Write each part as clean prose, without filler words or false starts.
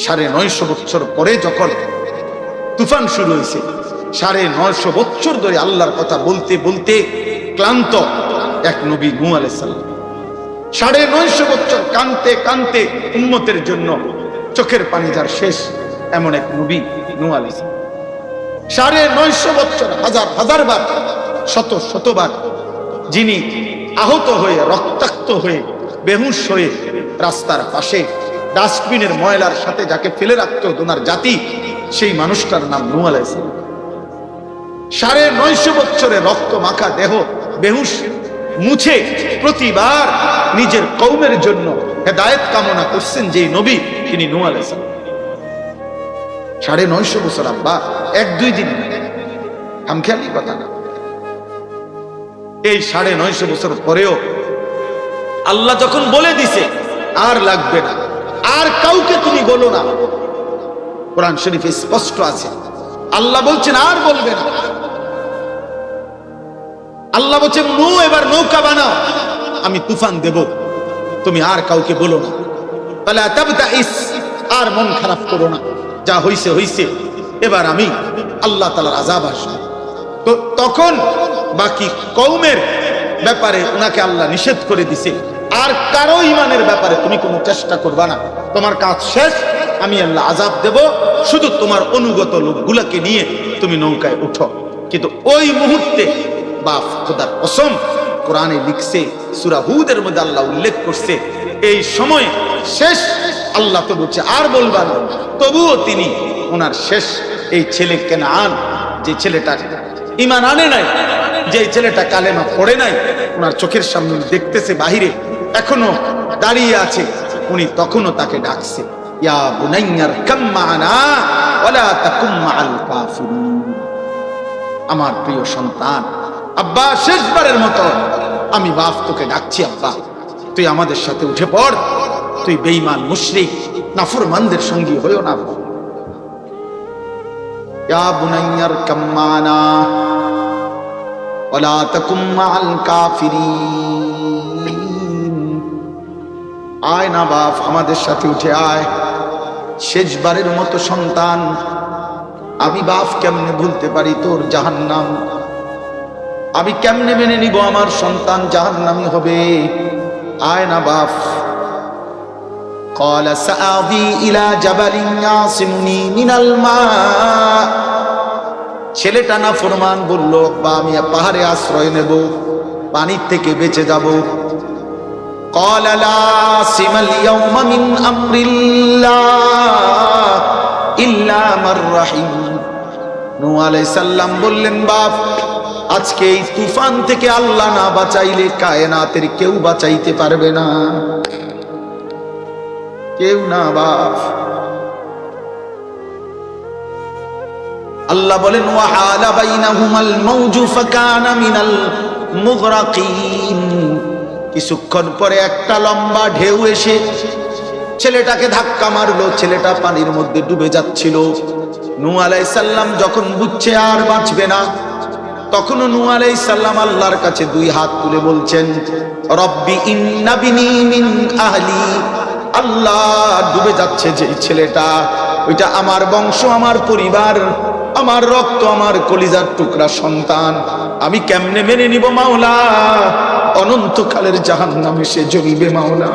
950 বছর পরে যখন তুফান শুরু হয়েছে, 950 বছর ধরে আল্লাহর কথা বলতে বলতে ক্লান্ত এক নবী নূহ আলাইহিস সালাম, 950 বছর কানতে কানতে উম্মতের জন্য চোখের পানি যার শেষ, এমন এক নবী নূহ আলাইহিস সালাম। 950 বছর হাজার হাজার বার, শত শতবার যিনি আহত হয়ে, রক্তাক্ত হয়ে, বেহুশ হয়ে রাস্তার পাশে ডাস্টবিনের ময়লার সাথে যাকে ফেলে রাখতো ওনার জাতি, সেই মানুষটার নাম নূহ আলাইহিস সালাম। 950 বছরে রক্ত মাখা দেহ, বেহুশ, মুছে প্রতিবার নিজের কওমের জন্য হেদায়েত কামনা করছেন যে নবী, তিনি নূহ আলাইহিস সালাম। 950 বছর আব্বা, 1-2 দিন খামখেয়ালি কথা না। এই 950 বছর পরেও আল্লাহ যখন বলে দিছে আর লাগবে না, আর কাউকে তুমি বলো না, কোরআন শরীফে স্পষ্ট আছে আল্লাহ বলছেন আর বলবে না। আল্লাহ বলছেন নূহ এবার নৌকা বানাও, আমি তুফান দেব, তুমি আর কাউকে বলো না। ফালা তাবতাইস, আর মন খারাপ করো না, যা হইছে হইছে, এবার আমি আল্লাহ তাআলার আযাব আসবে। তো তখন বাকি কওমের ব্যাপারে ওনাকে আল্লাহ নিষেধ করে দিছে, আর কারো ঈমানের ব্যাপারে তুমি কোনো চেষ্টা করবা না, তোমার কাজ শেষ, আমি আল্লাহ আযাব দেব, শুধু তোমার অনুগত লোকগুলোকে নিয়ে তুমি নৌকায় উঠো। কিন্তু ওই মুহূর্তে বাপ খোদার কসম, কোরআনে লিখছে, সূরা হুদের মধ্যে আল্লাহ উল্লেখ করছে, এই সময় শেষ, আল্লাহ তো বলছে আর বলবা না, তবুও তিনি ওনার শেষ এই ছেলে কেনান, যে ছেলেটা ঈমান আনে নাই, যে ছেলেটা কালেমা পড়ে নাই, ওনার চোখের সামনে দেখতেছে, বাহিরে এখনো দাঁড়িয়ে আছে, উনি তখনও তাকে ডাকছে, ইয়া বুনাইয়ার কাম মা'না ওয়ালা তাকুম মা'আল কাফিরিন। আমার প্রিয় সন্তান, আব্বা শেষবারের মতো আমি বাপ তোকে ডাকছি, আব্বা তুই আমাদের সাথে উঠে পড়, তুই বেঈমান মুশরিক নাফরমানদের সঙ্গী হইও না। ইয়া বুনাইয়ার কাম মা'না ওয়ালা তাকুম মা'আল কাফিরিন। আয় না বাপ, আমাদের সাথে উঠে আয়, শেষবারের মতো সন্তান, আমি বাপ কেমনে ভুলতে পারি তোর জাহান্নাম, আমি কেমনে মেনে নিব আমার সন্তান জাহান্নামী হবে, আয় না বাপ। ক্বালা সাআবি ইলা জাবালিন ইয়াসিমুনি মিনাল মা। ছেলেটা না ফরমান বলল, বা আমি পাহাড়ে আশ্রয় নেব, পানির থেকে বেঁচে যাব। ক্বালা লা সিমাল ইয়াওমা মিন আমরিল্লাহ ইল্লা মার রাহিম। নূহ আলাইহিস সালাম বললেন, বাপ আজকে এই তুফান থেকে আল্লাহ না বাঁচাইলে কায়নাতের কেউ বাঁচাইতে পারবে না, কেউ না বাপ। আল্লাহ বলেন, ওয়া হালা বাইনাহুমাল মাউজু ফাকানা মিনাল মুগরাকিন। কিছুক্ষণ পরে একটা লম্বা ঢেউ এসে ছেলেটাকে ধাক্কা মারলো, ছেলেটা পানির মধ্যে ডুবে যাচ্ছিল। নূহ আলাইহিস সালাম যখন বুঝছে আর বাঁচবে না, তখনও নূহ আলাইহিস সালাম আল্লাহর কাছে 2 হাত তুলে বলছেন, রব্বি ইন্না বিনি মিন আহলি। আল্লাহ, ডুবে যাচ্ছে যে ছেলেটা, ওইটা আমার বংশ, আমার পরিবার, আমার রক্ত, আমার কলিজার টুকরা সন্তান, আমি কেমনে মেনে নিব মাওলা? অনন্তকালের জাহান্নামে সে জ্বলবে মাওলা,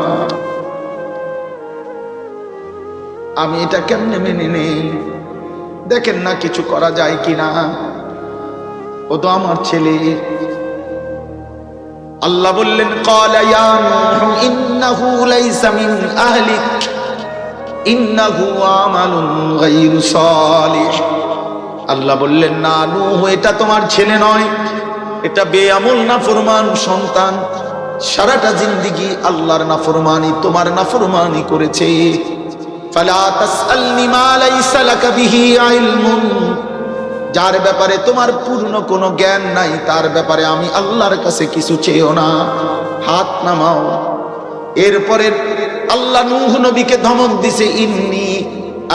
আমি এটা কেমনে মেনে নেই? দেখেন না কিছু করা যায় কিনা, ও তো আমার ছেলে। আল্লাহ বললেন, ক্বালা ইয়া নূহু ইন্নাহু লাইসা মিন আহলিক ইন্নাহু আমালুন গায়রু সালিহ। আল্লাহ বললেন, না নূহ, এটা তোমার ছেলে নয়, এটা বেআমল নাফরমান সন্তান, সারাটা জিন্দেগি আল্লাহর নাফরমানি, তোমার নাফরমানি করেছে। ফালা তাসআলনি মা লাইসা লাকা বিহি ইলমুন। যার ব্যাপারে তোমার পূর্ণ কোনো জ্ঞান নাই, তার ব্যাপারে আমি আল্লাহর কাছে কিছু চেয়েও না, হাত নামাও। এরপরে আল্লাহ নূহ নবীকে ধমক দিছে, ইন্নী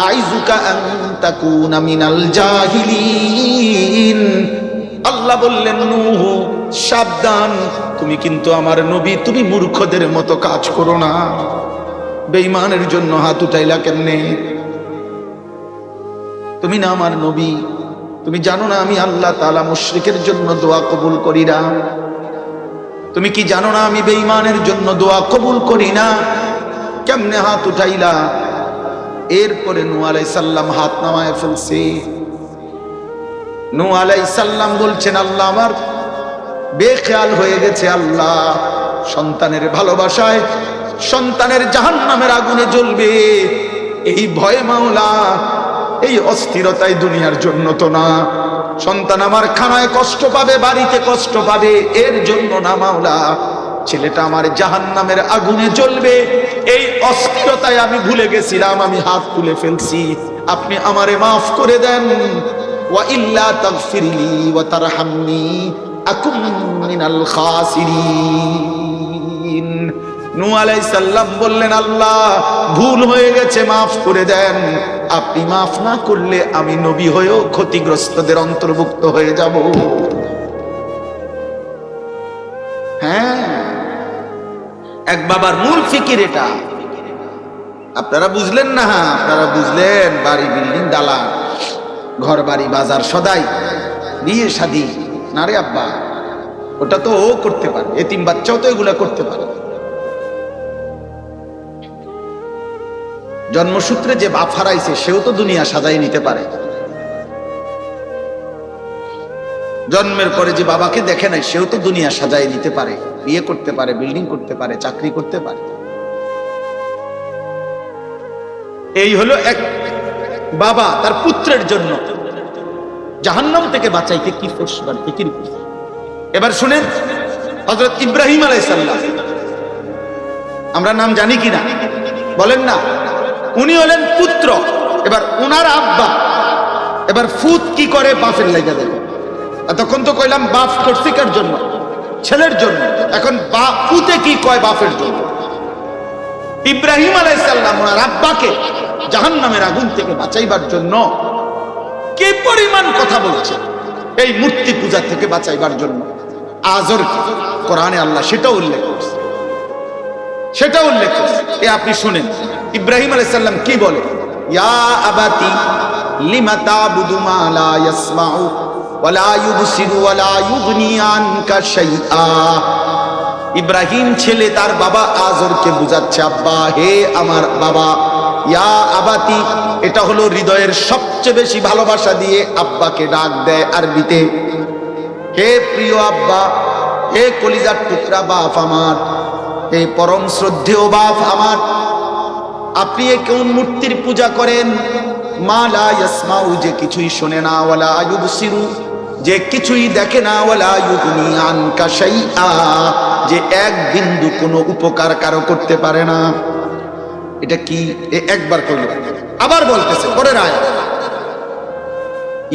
আইযুকা আন তাকুনা মিনাল জাহিলিন। আল্লাহ বললেন, নূহ সাবধান, তুমি কিন্তু আমার নবী, তুমি মূর্খদের মতো কাজ করো না। বেঈমানের জন্য হাত উঠাইলা কেমনে? তুমি না আমার নবী? তুমি জানো না আমি আল্লাহ তাআলা মুশরিকের জন্য দোয়া কবুল করি না? তুমি কি জানো না আমি বেঈমানের জন্য দোয়া কবুল করি না? কেমনে হাত উঠাইলা? এরপরে নূহ আলাইহিস সালাম হাত নামায় ফেলছে। নূহ আলাইহিস সালাম বলছেন, আল্লাহ আমার বেখেয়াল হয়ে গেছে, আল্লাহ সন্তানের ভালোবাসায় সন্তানের জাহান্নামের আগুনে জ্বলবে এই ভয়ে মাওলা, এই অস্থিরতায় দুনিয়ার জন্য তো না। সন্তান আমার খানায় কষ্ট পাবে, বাড়িতে কষ্ট পাবে, এর জন্য না মাওলা। ছেলেটা আমার জাহান্নামের আগুনে জ্বলবে এই অস্থিরতায় আমি ভুলে গেছিলাম, আমি হাত তুলে ফেলছি। আপনি আমারে মাফ করে দেন। ওয়া ইল্লা তাগফিরলি ওয়া তারহামনি আকুম মিনাল খাসিরিন। নূহ আলাইহিস সালাম বললেন, আল্লাহ ভুল হয়ে গেছে, মাফ করে দেন। আপনি মাফ না করলে আমি নবী হয়েও ক্ষতিগ্রস্তদের অন্তর্ভুক্ত হয়ে যাব। হ্যাঁ, এক বাবার মূল ফিকির এটা। আপনারা বুঝলেন না? আপনারা বুঝলেন বাড়ি, বিল্ডিং, দালান, ঘর বাড়ি, বাজার, সদাই, বিয়ে শাদী না রে আব্বা, ওটা তো ও করতে পারে, এতিম বাচ্চাও তো এগুলা করতে পারে। জন্মসূত্রে যে বাপ হারাইছে সেও তো দুনিয়া সাজাই নিতে পারে। জন্মের পরে যে বাবাকে দেখে নাই সেও তো দুনিয়া সাজাই নিতে পারে, বিয়ে করতে পারে, বিল্ডিং করতে পারে, চাকরি করতে পারে। এই হলো এক বাবা তার পুত্রের জন্য জাহান্নাম থেকে বাঁচাইতে কি ফোর্সবার ফিকির করছে। এবার শুনেন হযরত ইব্রাহিম আলাইহিস সালাম, আমরা নাম জানি কিনা বলেন না? উনি হলেন পুত্র। এবার উনার আব্বা এবার ফুত কি করে বাপের লাগা দেবে। এতক্ষণ তো কইলাম বাপ করছে কার জন্য? ছেলের জন্য। এখন ফুতে কি কয় বাপের জন্য। ইব্রাহিম আলাইহিস সালাম ওনার আব্বাকে জাহান্নামের আগুন থেকে বাঁচাইবার জন্য কি পরিমাণ কথা বলছে, এই মূর্তি পূজা থেকে বাঁচাইবার জন্য। আজর কোরআনে আল্লাহ সেটা উল্লেখ করছে, সেটা উল্লেখ করছে। এ আপনি শুনেন ইব্রাহিম আলাইহিস সালাম কি বলে, ইয়া আবাতি লিমা তা'বুদু মা লা ইয়াসমাউ ওয়া লা ইউবসিরু ওয়া লা ইউগনি আনকা শাইআ। ইব্রাহিম ছেলে তার বাবা আজরকে বুঝাচ্ছে, আব্বা হে আমার বাবা। ইয়া আবাতি এটা হলো হৃদয়ের সবচেয়ে বেশি ভালোবাসা দিয়ে আব্বাকে ডাক দেয় আরবিতে। হে প্রিয় আব্বা, হে কলিজার টুকরা বাপ আমার, হে পরম শ্রদ্ধেয় বাপ আমার, আপনি কোন মূর্তির পূজা করেন? মা লা ইয়াসমাউ যে কিছুই শোনে না, ওয়ালা ইউবসিরু যে কিছুই দেখে না, ওয়ালা ইউগনি আনকা শাইআ যে এক বিন্দু কোনো উপকার কারো করতে পারে না। এটা কি? একবার করল, আবার বলতেছে পরের আয়াত,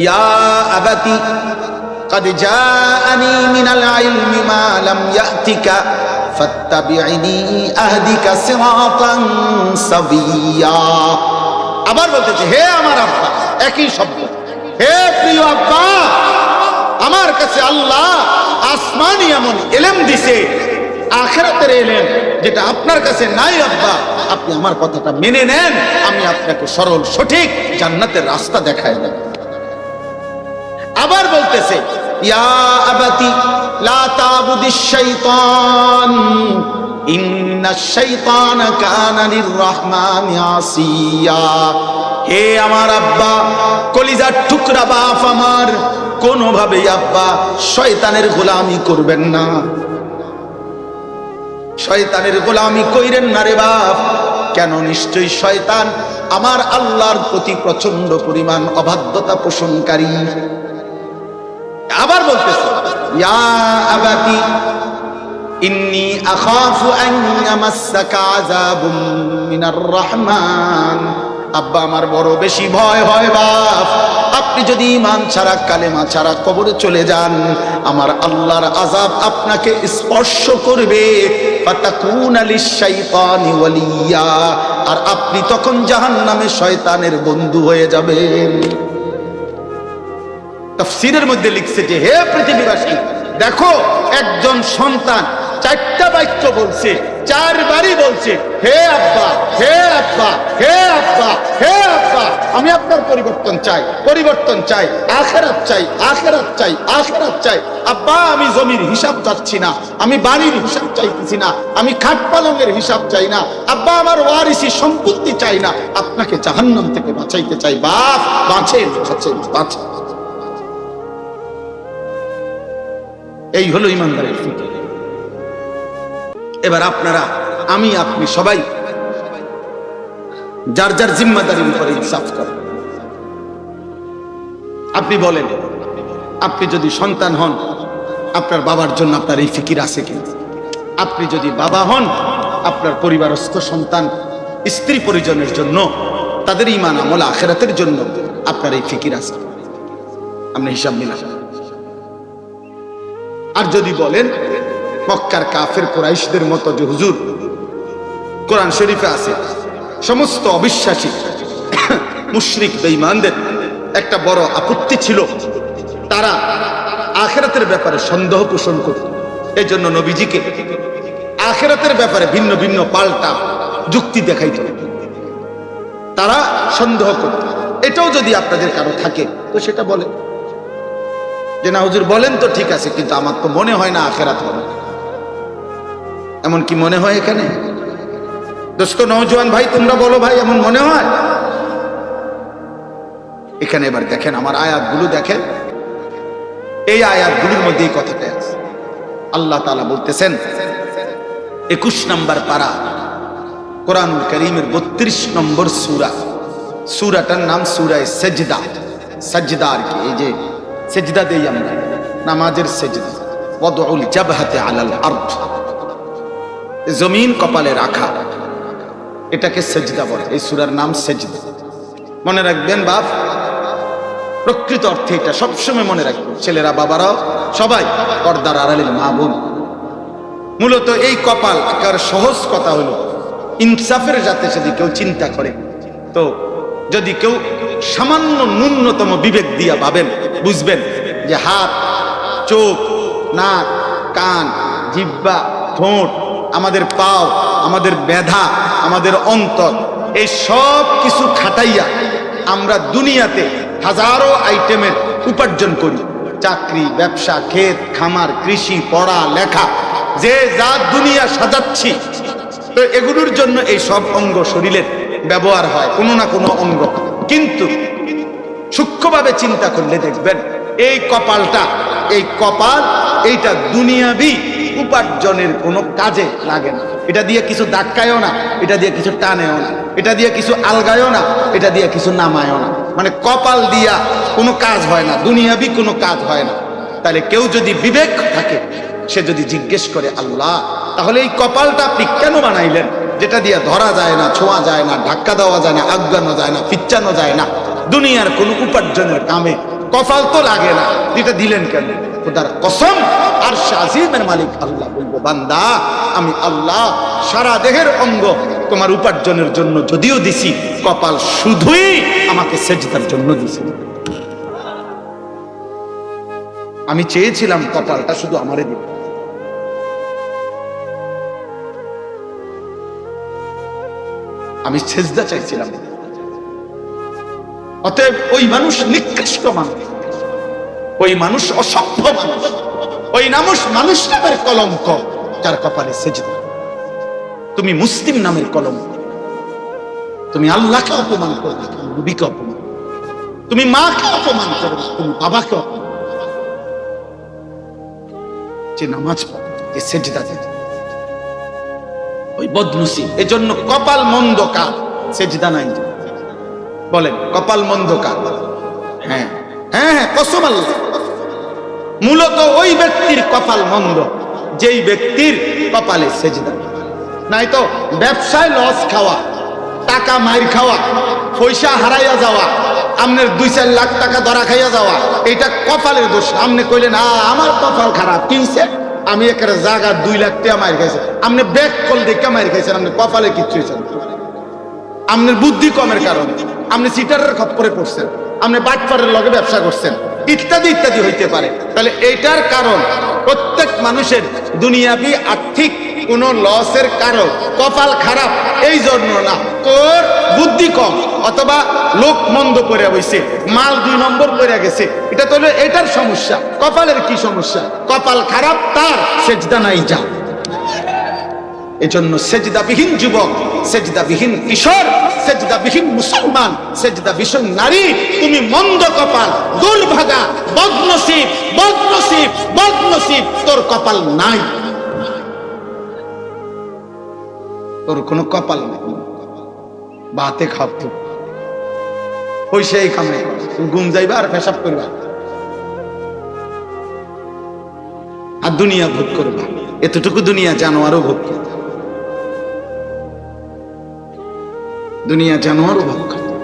ইয়া আবাতি قد جاءني من العلم ما لم يأتك فاتبعني أهدك صراطا سويا। আবার বলতেছে হে আমার আব্বা, একই শব্দ, হে প্রিয় আব্বা, আমার কাছে আল্লাহ আসমানি এমন ইলম দিছে, আখিরাতের ইলম যেটা আপনার কাছে নাই আব্বা। আপনি আমার কথাটা মেনে নেন, আমি আপনাকে সরল সঠিক জান্নাতের রাস্তা দেখায় দেব। আবার বলতেছে ইয়া আবাতি লা তা'বুদিশ শাইতান ইন্নাশ শাইতানা কানা লির-রাহমানি আসিয়া। হে আমার আব্বা, কলিজার টুকরা বাপ আমার, কোনোভাবেই আব্বা শয়তানের গোলামি করবেন না, শয়তানের গোলামি কইরেন না রে বাপ। কেন? নিশ্চয়ই শয়তান আমার আল্লাহর প্রতি প্রচন্ড পরিমাণ অবাধ্যতা পোষণকারী। আবার বলতেছে ইয়া আবাতি ইন্নী আখাফু আন ইয়ামাসসাকা আযাবুম মিনার রহমান। আব্বা আমার বড় বেশি ভয় হয় বাপ, আপনি যদি ঈমান ছাড়া কালেমা ছাড়া কবরে চলে যান, আমার আল্লাহর আযাব আপনাকে স্পর্শ করবে। ফাতাকুনা লিশ-শাইতানি ওয়ালিয়া, আর আপনি তখন জাহান্নামে শয়তানের বন্ধু হয়ে যাবেন। তাফসীরের মধ্যে লিখছে যে হে পৃথিবীবাসী, দেখো একজন সন্তান চারটা বাক্য বলছে, চারবারই বলছে হে আব্বা, হে আব্বা, হে আব্বা, হে আব্বা। আমি আপনার পরিবর্তন চাই, পরিবর্তন চাই, আখিরাত চাই, আখিরাত চাই, আখিরাত চাই। আব্বা আমি জমির হিসাব চাচ্ছি না, আমি বাড়ির হিসাব চাইতেছি না, আমি খাট পালঙের হিসাব চাই না, আব্বা আমার ওয়ারিসি সম্পত্তি চাই না, আপনাকে জাহান্নাম থেকে বাঁচাইতে চাই। বাপ বাঁচেন, বাঁচেন, বাঁচেন। এই হলো ইমানদারের ফিকির। এবার আপনারা, আমি, আপনি সবাই যার যার জিম্মাদারির উপরে ইনসাফ করেন। আপনি বলেন, আপনি যদি সন্তান হন, আপনার বাবার জন্য আপনার এই ফিকির আছে কি? আপনি যদি বাবা হন, আপনার পরিবারস্থ সন্তান, স্ত্রী পরিজনের জন্য, তাদের ঈমান আমল আখিরাতের জন্য আপনার এই ফিকির আছে? আপনি হিসাব মিলান। আর যদি বলেন মক্কার কাফের কুরাইশদের মতো যে হুজুর, কোরআন শরীফে আছে সমস্ত অবিশ্বাসী মুশরিক বেঈমানদের একটা বড় আপত্তি ছিল, তারা আখিরাতের ব্যাপারে সন্দেহ পোষণ করত। এই জন্য নবীজিকে আখিরাতের ব্যাপারে ভিন্ন ভিন্ন পাল্টা যুক্তি দেখাইত, তারা সন্দেহ করত। এটাও যদি আপনাদের কারো থাকে তো সেটা বলেন যে না হুজুর বলেন তো ঠিক আছে, কিন্তু আমার তো মনে হয় না আখিরাত হবে। এমন কি মনে হয় এখানে? দোস্ত নওজোয়ান ভাই, তোমরা বলো ভাই, এমন মনে হয়? এখানে এবার দেখেন, আমার আয়াতগুলো দেখেন, এই আয়াতগুলোর মধ্যে এই কথাটা আছে। আল্লাহ তাআলা বলতেছেন 21 নম্বর পারা কোরআনুল কারীমের 32 নম্বর সূরা, সূরাটার নাম সূরা সাজদা। সাজদা আর কি, এই যে সেজদা দেই আমরা, নামাজের সেজদা। ওয়াদউল জাবহাতে আলাল আরদ, জমিন কপালে রাখা, এটাকে সেজদা বলে। এই সূরার নাম সেজদা। মনে রাখবেন বাপ, প্রকৃত অর্থে এটা সবসময় মনে রাখবেন, ছেলেরা বাবারাও সবাই, পর্দার আড়ালের মা বোন। মূলত এই কপাল আকার সহজ কথা হলো ইনসাফের যাতে যদি কেউ চিন্তা করে, তো যদি কেউ সামান্য ন্যূনতম বিবেক দিয়া ভাবেন, বুঝবেন যে হাত, চোখ, নাক, কান, জিহ্বা, ঠোঁট, আমাদের পাও, আমাদের মেধা, আমাদের অন্তর, এই সব কিছু খাটাইয়া আমরা দুনিয়াতে হাজারো আইটেমের উপার্জন করি। চাকরি, ব্যবসা, ক্ষেত খামার, কৃষি, পড়া লেখা, যে যা দুনিয়া সাজাচ্ছি, তো এগুলোর জন্য এই সব অঙ্গ শরীরের ব্যবহার হয়, কোনো না কোনো অঙ্গ। কিন্তু সূক্ষ্মভাবে চিন্তা করলে দেখবেন এই কপালটা, এই কপাল, এইটা দুনিয়াবি উপার্জনের কোনো কাজে লাগে না। এটা দিয়ে কিছু ধাক্কায়ও না, এটা দিয়ে কিছু টানেও না, এটা দিয়ে কিছু আলগায়ও না, এটা দিয়ে কিছু নামায়ও না। মানে কপাল দিয়া কোনো কাজ হয় না, দুনিয়াবি কোনো কাজ হয় না। তাহলে কেউ যদি বিবেক থাকে, সে যদি জিজ্ঞেস করে আল্লাহ তাহলে এই কপালটা আপনি কেন বানাইলেন, যেটা দিয়ে ধরা যায় না, ছোঁয়া যায় না, ধাক্কা দেওয়া যায় না, আজ্ঞানো যায় না, ফিচ্চানো যায় না, দুনিয়ার কোনো উপার্জনের কামে কপাল তো লাগে না, এটা দিলেন কেন? খোদার কসম, আরশ আজিমের মালিক আল্লাহ বলবো, বান্দা আমি আল্লাহ সারা দেহের অঙ্গ তোমার উপার্জনের জন্য যদিও দিছি, কপাল শুধুই আমাকে সেজদার জন্য দিছি। আমি চেয়েছিলাম কপালটা শুধু আমারে দিবে। আমি সেজদা চাইছিলাম। অতএব ওই মানুষ নিকৃষ্ট মানুষ, ওই মানুষ অসভ্য মানুষ, ওই মানুষ নামের কলঙ্ক যার কপালে সেজদা। তুমি মুসলিম নামের কলঙ্ক, তুমি আল্লাহকে অপমান করবে, তুমি নবীকে অপমান, তুমি মাকে অপমান করবে, তুমি বাবাকে অপমান, যে নামাজ পড়ে, যে সেজদা দেয়, ওই বদনসিব। এজন্য কপাল মন্দ কার? সেজদা নাই। বলেন কপাল মন্দ কার? হ্যাঁ হ্যাঁ হ্যাঁ, কসম আল্লাহ, মূলত ওই ব্যক্তির কপাল মন্দ যেই ব্যক্তির কপালে সেজদা নাই। তো ব্যবসায় লস খাওয়া, টাকা মাইর খাওয়া, পয়সা হারাইয়া যাওয়া, আপনার 2-4 লাখ টাকা ধরা খাইয়া যাওয়া, এটা কপালের দোষ। আপনি কইলেন আমার কপাল খারাপ, কিনছে আমি একটা জায়গা 2 লাখ টাকা মাইর খাইছে, আপনি ব্যাক কল দেখে মাইর খাইছেন, আপনি কপালে কিচ্ছু হয়েছেন, আপনার বুদ্ধি কমের কারণে, আপনি সিটারের খপ্পরে পড়ছেন, আপনি বাটপারের লগে ব্যবসা করছেন, ইত্যাদি ইত্যাদি হইতে পারে। তাহলে এইটার কারণ প্রত্যেক মানুষের দুনিয়াবি আর্থিক কোনো লসের কারণ, কপাল খারাপ এই জন্য না, তোর বুদ্ধি কম, অথবা লোক মন্দ করে হইছে, মাল 2 নম্বর করে গেছে, এটা তো হলো এটার সমস্যা। কপালের কি সমস্যা? কপাল খারাপ তার, সেজদা নাই যা। এজন্য সেজদাবিহীন যুবক, সেজদাবিহীন কিশোর, সেজদাবিহীন মুসলমান, সেজদাবিহীন নারী, তুমি মন্দ কপাল, দুর্ভাগা, বদনসিব, বদনসিব, বদনসিব, তোর কপাল নাই, তোর কোনো কপাল নেই। ভাতে খাবতো পয়সাই কামে, ঘুম যাইবা আর পেশাব করবা আর দুনিয়া ভোগ করবা। এতটুকু দুনিয়া জানোয়ারও ভোগ করবে, দুনিয়া জানোয়ারও ভোগ করবে,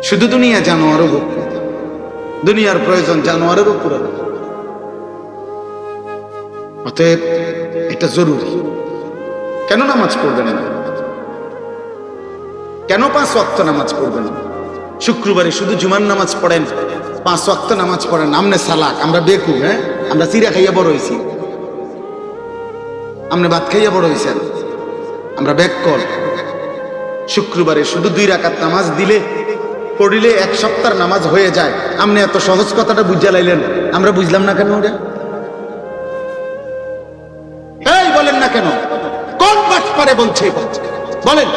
শুধু দুনিয়া জানোয়ারও ভোগ করবে। দুনিয়ার প্রয়োজন জানোয়ারেরও পুরো। অতএব এটা জরুরি। কেন নামাজ পড়বেন না? কেন 5 ওয়াক্ত নামাজ পড়বেন? শুক্রবারে শুধু জুমার নামাজ পড়েন, 5 ওয়াক্ত নামাজ পড়েন। আমনে সালাক, আমরা বেকুব, হ্যাঁ? আমরা চিরা খাইয়া বড় হয়েছি, আমনে ভাত খাইয়া বড় হয়েছেন, আমরা বেককল। শুক্রবারে শুধু 2 রাকাত নামাজ দিলে পড়িলে 1 সপ্তাহের নামাজ হয়ে যায়। আপনি এত সহজ কথাটা বুঝা লাইলেন, আমরা বুঝলাম না কেন? ওটা এই বলেন না কেন? কোন বাটপারে বলছে বলেন?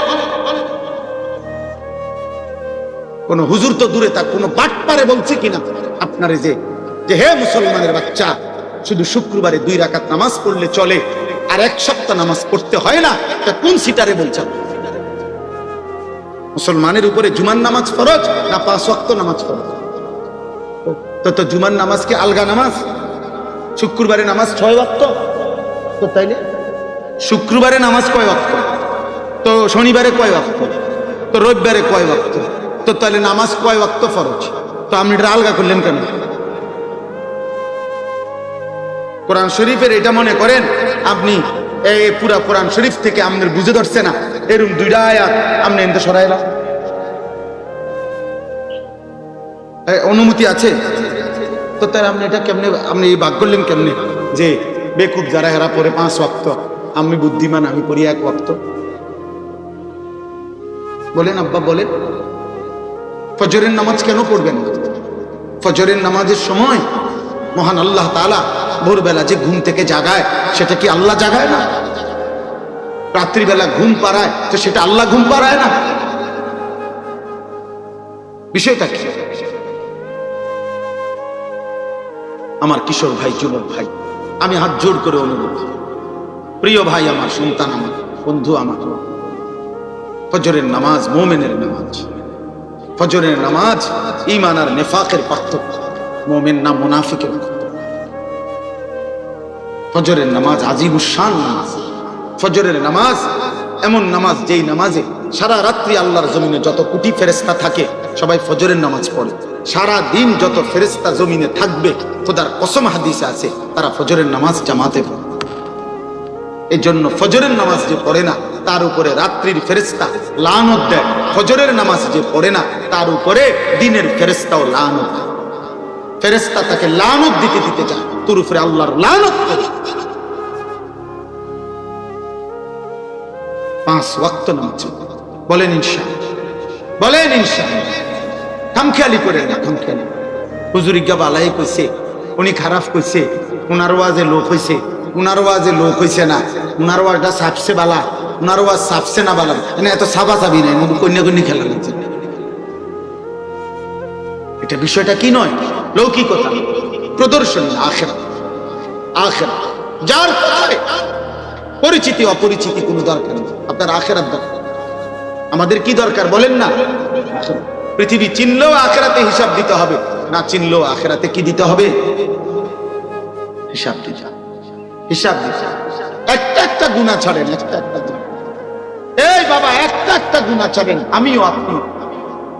কোন হুজুর তো দূরে থাক, কোন বাটপারে বলছে কিনা আপনারে যে হে মুসলমানের বাচ্চা, শুধু শুক্রবারে 2 রাকাত নামাজ পড়লে চলে, আর 1 সপ্তাহ নামাজ পড়তে হয় না? এটা কোন সিটারে বলছেন? মুসলমানের উপরে জুমার নামাজ ফরজ না 5 ওয়াক্ত নামাজ ফরজ? তো জুমার নামাজ কি আলগা নামাজ? শুক্রবারে নামাজ 6 ওয়াক্ত, তো তাইলে শুক্রবারে নামাজ কয় ওয়াক্ত? তো শনিবারে কয় ওয়াক্ত? তো রবিবারে কয় ওয়াক্ত? তো তাহলে নামাজ কয় ওয়াক্ত ফরজ? তো আপনি এটা আলগা করলেন কেন? কোরআন শরীফের এটা মনে করেন আপনি এই পুরা কোরআন শরীফ থেকে আপনার বুঝে ধরছে না, এরকম 2টা আয়াত আপনি এনতে সরাইলাম, অনুমতি আছে? তো তার আপনি এটা কেমনে, আপনি এই ভাগ করলেন কেমনে যে বেকুব যারা হেরা পরে 5 ওয়াক্ত, আমি বুদ্ধিমান আমি পড়ি 1 ওয়াক্ত? বলেন আব্বা, বলেন। ফজরের নামাজ কেন পড়বেন? ফজরের নামাজের সময় মহান আল্লাহ তাআলা ভোরবেলা যে ঘুম থেকে জাগায়, সেটা কি আল্লাহ জাগায় না? রাত্রিবেলা ঘুম পাড়ায়, তো সেটা আল্লাহ ঘুম পাড়ায় না? বিষয়টা কি? আমার কিশোর ভাই, যুবক ভাই, আমি হাত জোড় করে অনুরোধ, প্রিয় ভাই আমার, সন্তান আমার, বন্ধু আমার, ফজরের নামাজ মুমিনের নামাজ। ফজরের নামাজ ঈমান আর নিফাকের পার্থক্য, মুমিন না মুনাফিকের। ফজরের নামাজ আজিবুশ শান নামাজ। ফজরের নামাজ এমন নামাজ, যেই নামাজে সারা রাত্রি আল্লাহর জমিনে যত কোটি ফেরেশতা থাকে সবাই ফজরের নামাজ পড়ে। সারা দিন যত ফেরেশতা জমিনে থাকবে, খোদার কসম হাদিসে আছে, তারা ফজরের নামাজ জামাতে পড়ে। এই জন্য ফজরের নামাজ যে পড়ে না তার উপরে রাত্রির ফেরেশতা লানত দেয়, ফজরের নামাজ যে পড়ে না তার উপরে দিনের ফেরেশতাও লানত দেয়। ফেরেশতা তাকে লানত দিতে দিতে যায়, তোর উপরে আল্লাহর লানত করে। 5 ওয়াক্ত নামাজ বলেন ইনশাআল্লাহ, বলেন ইনশাআল্লাহ। খামখেয়ালি করেন না, খামখেয়ালি। হুজুর ইজ্ঞা বালাই কইছে, উনি খারাপ কইছে, উনার ওয়াজে লোক হইছে, উনার ওয়াজে লোক হইছে না, উনার ওয়াজটা সাপসে বালা, উনার ওয়াজ সাপসে না বালা, মানে এত সাবা সাবি নাই, কন্যা কন্যা খেলা হচ্ছে। এটা বিষয়টা কি নয়, লৌকিকতা, প্রদর্শন, আখিরাত। আখিরাত যার কথায় পরিচিতি অপরিচিতি কোনো দরকার নেই, আপনার আখিরাত দরকার। আমাদের কি দরকার বলেন না? পৃথিবী চিনলেও আখিরাতে হিসাব দিতে হবে, না চিনলেও আখিরাতে কি দিতে হবে? হিসাব দিতে হবে, হিসাব দিতে হবে। একটা একটা গুনাহ ছাড়েন, একটা একটা গুনাহ। এই বাবা, একটা একটা গুনাহ ছাড়েন। আমিও আপনি,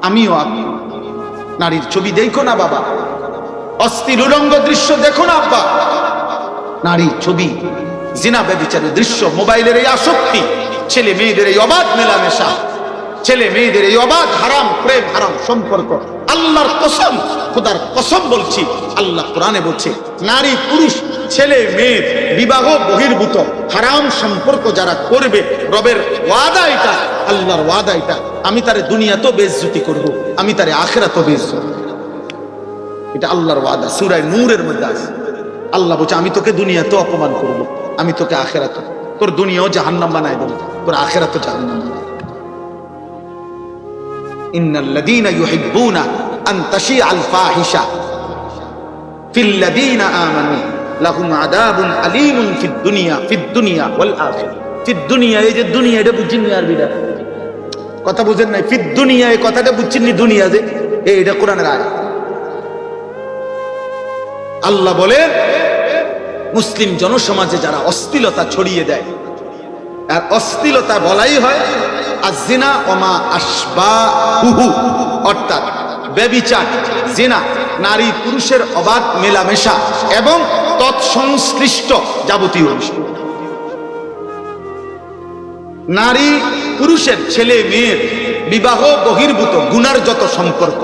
আমিও আপনি। নারীর ছবি দেখো না বাবা, অস্থির উলঙ্গ দৃশ্য দেখো না আব্বা, নারীর ছবি, জিনা ব্যভিচারের দৃশ্য, মোবাইলের এই আসক্তি, ছেলে মেয়েদের এই অবাধ মেলামেশা, ছেলে মেয়েদের এই অবাধ হারাম প্রেম, হারাম সম্পর্ক, আল্লাহর কসম, খোদার কসম বলছি, আল্লাহ কোরআনে বলছে নারী পুরুষ ছেলে মেয়ে বিবাহ বহির্ভূত হারাম সম্পর্ক যারা করবে, রবের ওয়াদা এটা, আল্লাহর ওয়াদা এটা, আমি তারে দুনিয়াতেও বেইজ্জতি করব, আমি তারে আখিরাতেও বেইজ্জতি। এটা আল্লাহর ওয়াদা, সূরা নূরের মধ্যে আছে। আল্লাহ বলছে আমি তোকে দুনিয়াতেও অপমান করব, আমি তোকে আখিরাতেও, তোর দুনিয়াও জাহান্নাম বানায় দেব, তোর আখিরাতও জাহান্নাম। ইন্নাল্লাযীনা ইউহিব্বুনা আন তাশিআল ফাহিশা ফিল্লাযীনা আমানু লাহুম আযাবুন আলীমুন ফিদ দুনিয়া ওয়াল আখিরাহ। ফিদ দুনিয়া, এই যে দুনিয়া, এটা বুঝছেন না? আরবিটা কথা বুঝেন নাই? ফিদ দুনিয়া এই কথাটা বুঝছেন না? দুনিয়া যে এইটা কোরআনের আয়াত। আল্লাহ বলে মুসলিম জনসমাজে যারা অশ্লীলতা ছড়িয়ে দেয়, আর অশ্লীলতা বলাই হয় আজিনা ওমা আশবাহুহু, অর্থাৎ ব্যভিচার, জিনা, নারী পুরুষের অবাধ মেলামেশা এবং তৎসংশ্লিষ্ট যাবতীয় বিষয়। নারী পুরুষের, ছেলে মেয়ের বিবাহ বহির্ভূত গুনার যত সম্পর্ক,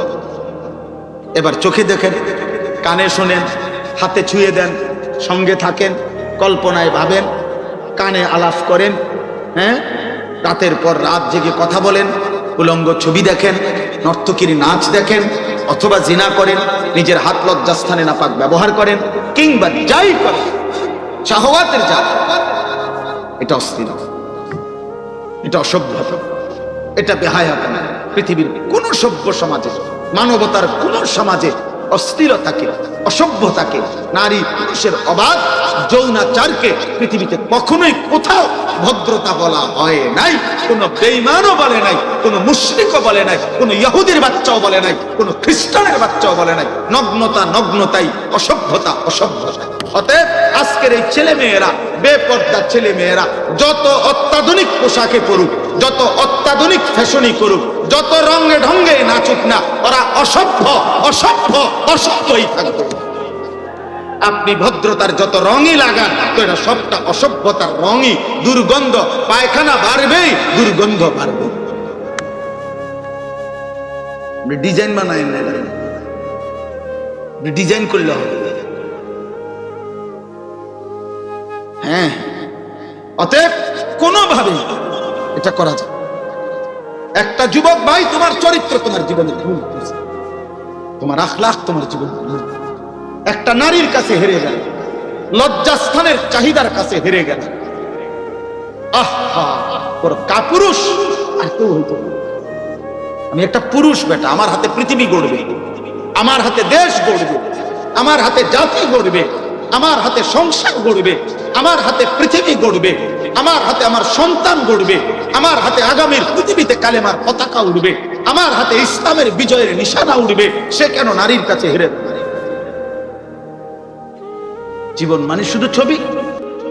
এবার চোখে দেখেন, কানে শোনেন, হাতে ছুঁয়ে দেন, সঙ্গে থাকেন, কল্পনায় ভাবেন, কানে আলাপ করেন, হ্যাঁ, রাতের পর রাত জেগে কথা বলেন, উলঙ্গ ছবি দেখেন, নর্তকীর নাচ দেখেন, অথবা জিনা করেন, নিজের হাত লজ্জাস্থানে নাপাক ব্যবহার করেন, কিংবা যাই করেন, শাহওয়াতের যা, এটা অশ্লীল, এটা অসভ্যতা, এটা বেহায়াপনা। পৃথিবীর কোন সভ্য সমাজে, মানবতার কোন সমাজে অশ্লীলতাকে, অসভ্যতাকে, নারী পুরুষের অবাধ যৌনাচারকে পৃথিবীতে কখনোই কোথাও ভদ্রতা বলা হয় নাই। কোন বেঈমানও বলে নাই, কোন মুশরিকও বলে নাই, কোন ইহুদির বাচ্চাও বলে নাই, কোন খ্রিস্টানের বাচ্চাও বলে নাই। নগ্নতা নগ্নতাই, অসভ্যতা অসভ্যতা। অতএব আজকের এই ছেলে মেয়েরা, বেপর্দা ছেলে মেয়েরা যত অত্যাধুনিক পোশাকে পড়ুক, যত অত্যাধুনিক ফ্যাশনই করুক, যত রঙে ঢঙ্গে নাচুক না, ওরা অসভ্য অসভ্য অসভ্যই থাকবে। আপনি ভদ্রতার যত রঙই লাগান, তো এটা সবটা অসভ্যতার রঙই, দুর্গন্ধ, পায়খানা বাড়বেই, দুর্গন্ধ বাড়বে। ডিজাইন বানায় না, ডিজাইন করলে হবে। হ্যাঁ, অতএব কোনোভাবে এটা করা যায়। একটা যুবক ভাই, তোমার চরিত্র তোমার জীবনে ভুল, তোমার আখলাক তোমার জীবনে ভুল। একটা নারীর কাছে হেরে গেল, লজ্জাস্থানের চাহিদার কাছে হেরে গেল, আহা, ওর কাপুরুষ আর কেউ হইতো। আমি একটা পুরুষ বেটা, আমার হাতে পৃথিবী গড়বে, আমার হাতে দেশ গড়বে, আমার হাতে জাতি গড়বে, আমার হাতে সংসার গড়বে, আমার হাতে পৃথিবী গড়বে, আমার হাতে আমার সন্তান গড়বে, আমার হাতে আগামীর পৃথিবীতে কালেমার পতাকা উঠবে, আমার হাতে ইসলামের বিজয়ের নিশানা উঠবে। সে কেন নারীর কাছে হেরে? জীবন মানে শুধু ছবি,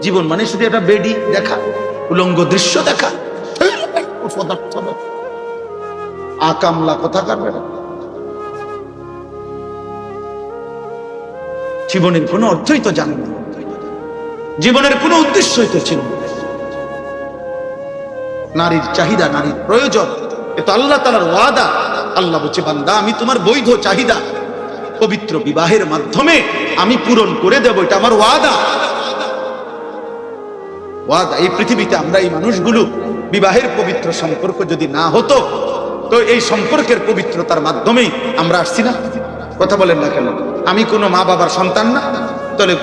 জীবন মানে শুধু একটা বেডি দেখা, উলঙ্গ দৃশ্য দেখা, আকামলা কথা কাটবে না। জীবনের কোনো অর্থই তো জানে না, জীবনের কোনো উদ্দেশ্যই তো ছিল না। নারীর চাহিদা, নারীর প্রয়োজন, এ তো আল্লাহ তাআলার ওয়াদা। আল্লাহ বলছে, বান্দা আমি তোমার বৈধ চাহিদা পবিত্র বিবাহের মাধ্যমে আমি পূরণ করে দেব, এটা আমার ওয়াদা। ওয়াদা। এই পৃথিবীতে আমরা এই মানুষগুলো বিবাহের পবিত্র সম্পর্ক যদি না হতো, তো এই সম্পর্কের পবিত্রতার মাধ্যমেই আমরা আসছি না? কথা বলেন না কেন? আমি কোনো মা বাবার সন্তান না, তাহলে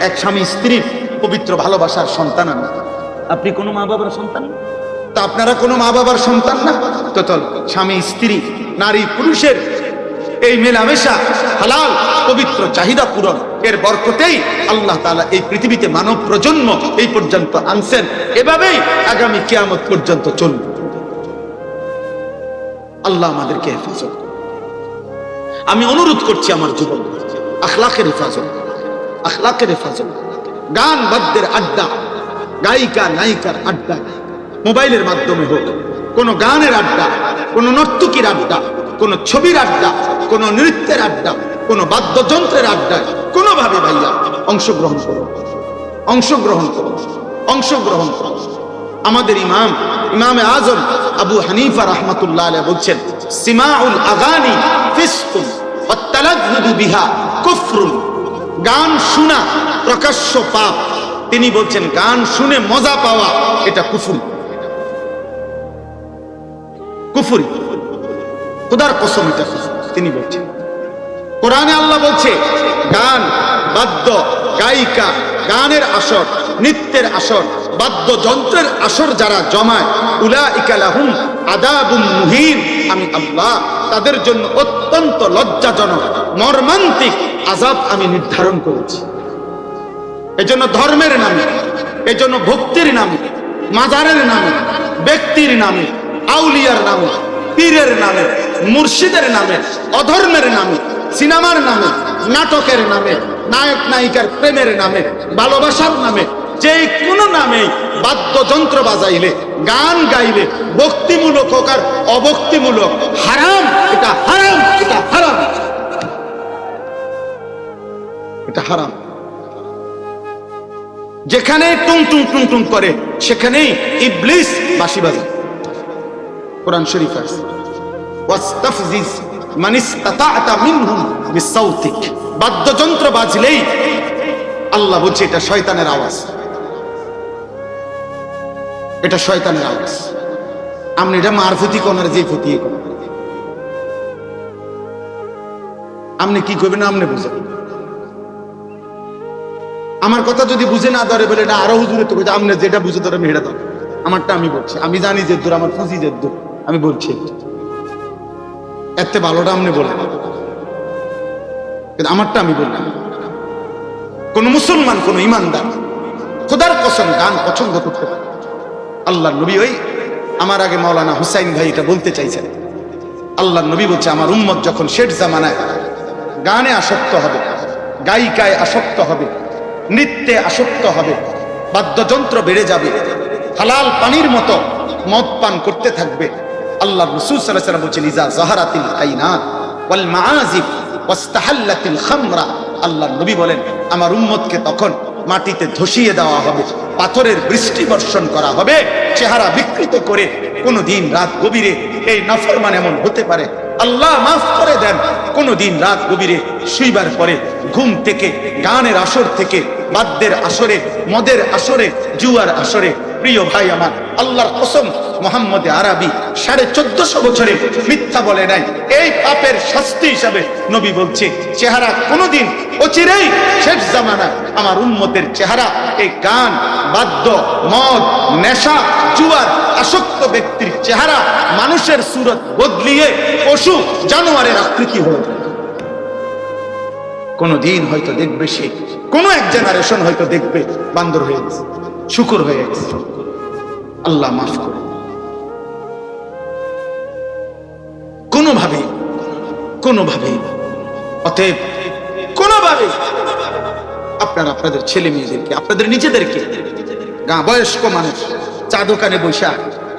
এক স্বামী স্ত্রীর পবিত্র ভালোবাসার সন্তান না। আপনি কোনো মা বাবার সন্তান না, তা আপনারা কোনো মা বাবার সন্তান না, তো স্বামী স্ত্রী, নারী পুরুষের এই মেলামেশা, হালাল পবিত্র চাহিদা পূরণ, এর বরকতেই আল্লাহ তাআলা এই পৃথিবীতে মানব প্রজন্ম এই পর্যন্ত আনছেন। এভাবেই আগামী কিয়ামত পর্যন্ত চলবে। আল্লাহ আমাদেরকে হেফাজত। আমি অনুরোধ করছি আমার যুবক, আখলাকের হেফাজত, আখলাকের হেফাজত। গান বাদ্যের আড্ডা, গায়িকা নায়িকার আড্ডা, মোবাইলের মাধ্যমে হোক, কোন গানের আড্ডা, কোন নর্তকীর আড্ডা, কোন ছবির আড্ডা, কোন নৃত্যের আড্ডা, কোন বাদ্যযন্ত্রের আড্ডায় কোনোভাবে ভাইয়া অংশগ্রহণ করো, অংশগ্রহণ করো, অংশগ্রহণ করো। আমাদের ইমামে আজম আবু হানিফা রাহমাতুল্লাহ আলাইহি বলছেন, সিমাউল আগানি ফিসকুন ওয়াত তালাজ্জুদু বিহা কুফরুন। গান শোনা প্রকাশ্য পাপ। তিনি বলছেন গান শুনে মজা পাওয়া এটা কুফর, কুফরি, খোদার কসম এটা কুফর। তিনি বলছেন কোরআনে আল্লাহ বলছে গান, বাদ্য, গায়িকা, গানের আসর, নৃত্যের আসর, বাদ্যযন্ত্রের আসর যারা জমায়, উলাইকা লাহুম আযাবুন মুহিন, আমি আল্লাহ তাদের জন্য অত্যন্ত লজ্জাজনক মর্মান্তিক আযাব আমি নির্ধারণ করেছি। এজন্য ধর্মের নামে, এজন্য ভক্তির নামে, মাজারের নামে, ব্যক্তির নামে, আউলিয়ার নামে, পীরের নামে, মুর্শিদের নামে, অধর্মের নামে, সিনেমার নামে, নাটকের নামে, নায়ক নায়িকার প্রেমের নামে, ভালোবাসার নামে, যে কোনো নামে বাদ্যযন্ত্র বাজাইলে, গান গাইলে, ভক্তিমূলক হোক আর অভক্তিমূলক, হারাম, এটা হারাম, এটা হারাম, এটা হারাম। যেখানে টুং টুং টুং টুং করে সেখানেই ইবলিস বাঁশি বাজায়। কোরআন শরীফ আছে ওয়াস্তাফজিজ মান ইসতাতা'তা মিনহুম বিসাউতিক। বাদ্যযন্ত্র বাজলেই আল্লাহ বলছে এটা শয়তানের আওয়াজ, এটা শয়তানের আওয়াজ। আপনি এটা মারফতি কোনার যে ফতি কোন আপনি কি করবেন আপনি বুঝেন। আমার কথা যদি বুঝে না ধরে বলে না আরো হুজুরে তো আপনি যেটা বুঝে ধরে মেয়েটা ধর। আমারটা আমি বলছি, আমি জানি যে দূর, আমার পুঁজি যে দূর, আমি বলছি এত ভালোটা আপনি বলেন, কিন্তু আমারটা আমি বললাম। কোন মুসলমান, কোন ইমানদার খোদার কসম গান পছন্দ করতে পারে। আল্লাহ নবী, ওই আমার আগে মাওলানা হুসাইন ভাই এটা বলতে চাইছেন, আল্লাহ নবী বলছে আমার উম্মত যখন শেষ জামানায় গানে আসক্ত হবে, গায়িকায় আসক্ত হবে, নৃত্যে আসক্ত হবে, বাদ্যযন্ত্র বেড়ে যাবে, হালাল পানির মতো মদ পান করতে থাকবে। আল্লাহ রাসূল সাল্লাল্লাহু আলাইহি ওয়াসাল্লাম বলেছেন ইজা যাহারাতিল আইনাত ওয়াল মাআজিফ ওয়াস্তাহাল্লাতিল খামরা। আল্লাহ নবী বলেন আমার উম্মতকে তখন মাটিতে ধসিয়ে দেওয়া হবে, পাথরের বৃষ্টি বর্ষণ করা হবে, চেহারা বিকৃত করে। কোনো দিন রাত গভীরে এই নাফরমান এমন হতে পারে, আল্লাহ মাফ করে দেন, কোনো দিন রাত গভীরে শুইবার পরে ঘুম থেকে, গানের আসর থেকে, বাদ্যের আসরে, মদের আসরে, জুয়ার আসরে, প্রিয় ভাই আমার, আল্লাহর কসম মুহাম্মদ আরবি 1450 বছরে মিথ্যা বলে নাই। এই পাপের শাস্তি হিসাবে নবী বলছে চেহারা কোনোদিন অচিরেই শেষ জামানায় আমার উম্মতের চেহারা এই গান, বাদ্য, মদ, নেশা, জুয়ার আসক্ত ব্যক্তির চেহারা মানুষের সুরত বদলিয়ে পশু জানোয়ারের আকৃতি হয়ে যায়। কোনদিন হয়তো দেখবে সে, কোন এক জেনারেশন হয়তো দেখবে বান্দর হয়ে গেছে, শুকর হয়ে গেছে। আল্লাহ মাফ করে। কোনোভাবে অতএব কোনোভাবে আপনারা আপনাদের ছেলে মেয়েদেরকে, আপনাদের নিজেদেরকে, বয়স্ক মানুষ চা দোকানে বসে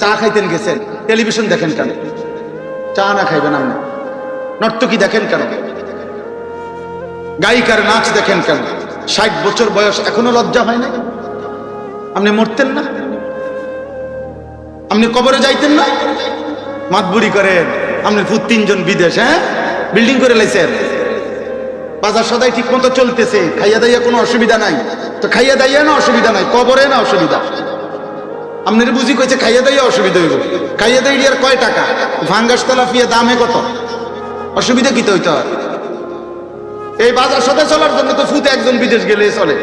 চা খাইতেন গেছেন, টেলিভিশন দেখেন কেন? চা না খাইবেন আপনি? নর্তকী দেখেন কেন? গায়িকার নাচ দেখেন কেন? 60 বছর বয়স এখনো লজ্জা হয় না? আপনি মরতেন না? আপনি কবরে যাইতেন না? মাতবুরি করেন, আপনার পুত 3 জন বিদেশ, বিল্ডিং করে লাইছেন, বাজার সদাই ঠিক মতো চলতেছে, খাইয়া দাইয়া কোনো অসুবিধা নাই। তো খাইয়া দাইয়া না অসুবিধা নাই, কবরে না অসুবিধা। আপনার বুঝি কইছে খাইয়া দাইয়া অসুবিধা হইব। খাইয়া দাইয়া আর কয় টাকা? ভাঙ্গাস তলাফিয়া দামে কত? অসুবিধা কি তো হইতে হয়? এই বাজার সদাই চলার জন্য তো ফুতে একজন বিদেশ গেলে চলে।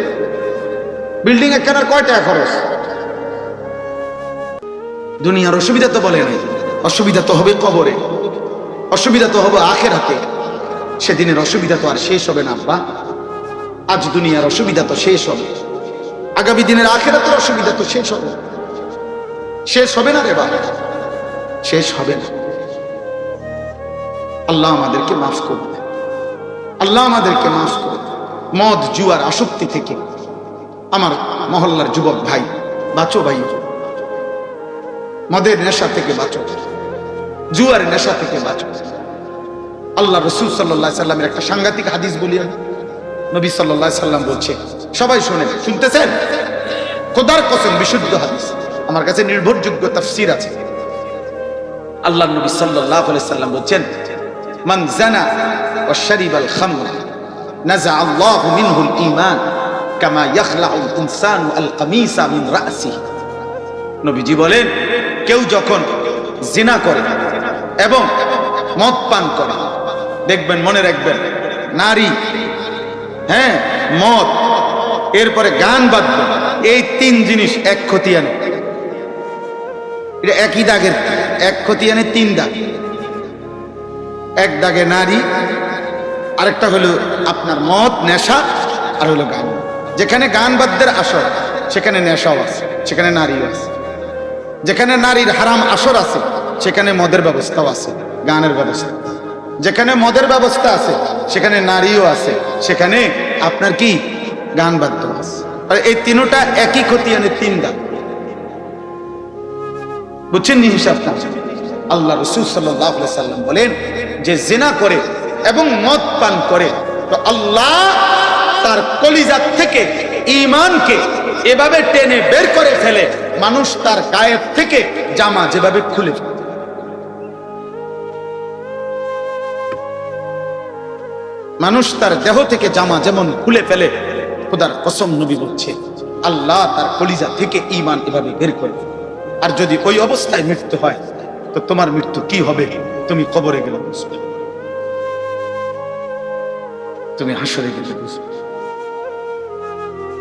বিল্ডিং একখানার কয় টাকা খরচ? দুনিয়ার অসুবিধা তো বলে নাই, অসুবিধা তো হবে কবরে, অসুবিধা তো হবে আখিরাতে। সেদিনের অসুবিধা তো আর শেষ হবে না আব্বা। আজ দুনিয়ার অসুবিধা তো শেষ হবে, আগামী দিনের আখিরাতের অসুবিধা তো শেষ হবে। শেষ হবে না রে বাবা, শেষ হবে না। আল্লাহ আমাদেরকে মাফ করবে, আল্লাহ আমাদেরকে মাফ করবে। মদ জুয়ার আসক্তি থেকে আমার মহল্লার যুবক ভাই বাঁচো, ভাই মদের নেশা থেকে বাঁচো, জুয়ার নেশা থেকে বাঁচো। আল্লাহ রাসূল সাল্লাল্লাহু আলাইহি সাল্লামের একটা সাংঘাতিক হাদিস বলি আমি। নবী সাল্লাল্লাহু আলাইহি সাল্লাম বলছে, সবাই শুনেন, শুনতেছেন? খোদার কসম বিশুদ্ধ হাদিস, আমার কাছে নির্ভরযোগ্য তাফসীর আছে। আল্লাহ নবী সাল্লাল্লাহু আলাইহি সাল্লাম বলছেন, মান জানা ওয়া শারিবাল খামর নাযা আল্লাহু মিনহুল ঈমান কামা ইয়াখলাউল ইনসানু আল কামিসা মিন রাসিহি। নবীজি বলেন, কেউ যখন জিনা করে এবং মদ পান করে, দেখবেন, মনে রাখবেন, নারী, হ্যাঁ, মদ, এরপরে গান বাদ্য, এই তিন জিনিস এক খতিয়ানে, এটা একই দাগের, এক খতিয়ানে তিন দাগ। এক দাগে নারী, আরেকটা হলো আপনার মদ, নেশা, আর হলো গান। যেখানে গান বাদ্যের আসর সেখানে নেশাও আছে, সেখানে নারীও আছে। যেখানে নারীর হারাম আসর আছে সেখানে মদের ব্যবস্থাও আছে, গানের ব্যবস্থা। যেখানে মদের ব্যবস্থা আছে সেখানে নারীও আছে, সেখানে আপনার কি গান বাদ্য আছে। আর এই তিনটা একই খতিয়ানে তিন দাগ। বুঝছেন নি হিসাবটা? আল্লাহ রাসূল সাল্লাল্লাহু আলাইহি সাল্লাম বলেন, যে জিনা করে এবং মদ পান করে, তো আল্লাহ তার কলিজা থেকে ঈমানকে এভাবে টেনে বের করে ফেলে, মানুষ তার গায়ের থেকে জামা যেভাবে খুলে ফেলে। মানুষ তার দেহ থেকে জামা যেমন খুলে ফেলে, খোদার কসম নবী বলছে, আল্লাহ তার কলিজা থেকে ঈমান এভাবে বের করে ফেলে। আর যদি ওই অবস্থায় মৃত্যু হয়, তো তোমার মৃত্যু কি হবে তুমি কবরে গেলে বুঝবে, তুমি হাসরে গেলে বুঝবে।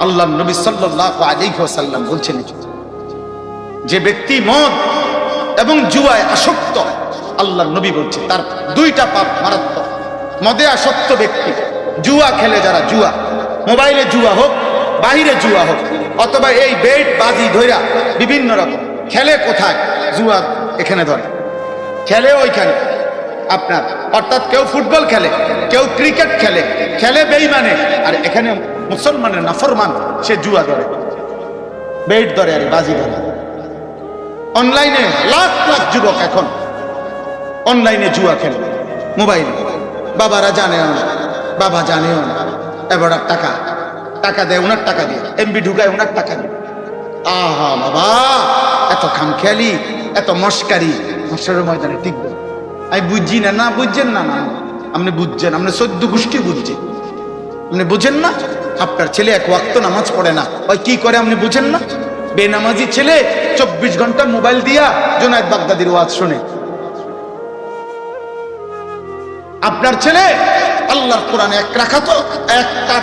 আল্লাহ নবী সাল্লাল্লাহু আলাইহি ওয়াসাল্লাম বলছেন, যে ব্যক্তি মদ এবং জুয়ায় আসক্ত, আল্লাহ নবী বলছে তার দুইটা পাপ মারাত্মক। মদে আসক্ত ব্যক্তি, জুয়া খেলে যারা, জুয়া, মোবাইলে জুয়া হোক, বাহিরে জুয়া হোক, অথবা এই বেট বাজি ধইরা বিভিন্ন রকম খেলে, কোথায় জুয়া এখানে ধরে, খেলে ওইখানে আপনার, অর্থাৎ কেউ ফুটবল খেলে, কেউ ক্রিকেট খেলে, খেলে বেঈমানে, আর এখানে মুসলমানের নাফরমান সে জুয়া ধরে, বেট ধরে, আর বাজি ধরে। অনলাইনে লাখ লাখ যুবক এখন অনলাইনে জুয়া খেলে, মোবাইলে। বাবারা জানেও না, বাবা জানেও না, এবার টাকা টাকা দেয়, ওনার টাকা দিয়ে এমবি ঢুকায়, ওনার টাকা দিয়ে। আহা বাবা, এত খামখেয়ালি, এত মস্কারি মশারের ময়দানে টিকবে। আমি বুঝছি না। না বুঝছেন না, না আপনি বুঝছেন, আপনি 14 গোষ্ঠী বুঝছেন, আপনি বুঝেন না। আপনার ছেলে এক ওয়াক্ত নামাজ পড়ে না, ওই কি করে আপনি বুঝেন না? বেনামাজি ছেলে 24 ঘন্টা মোবাইল দিয়া জুনায়েদ বাগদাদির ওয়াজ শুনে। আপনার ছেলে আল্লাহর কোরআনে একটা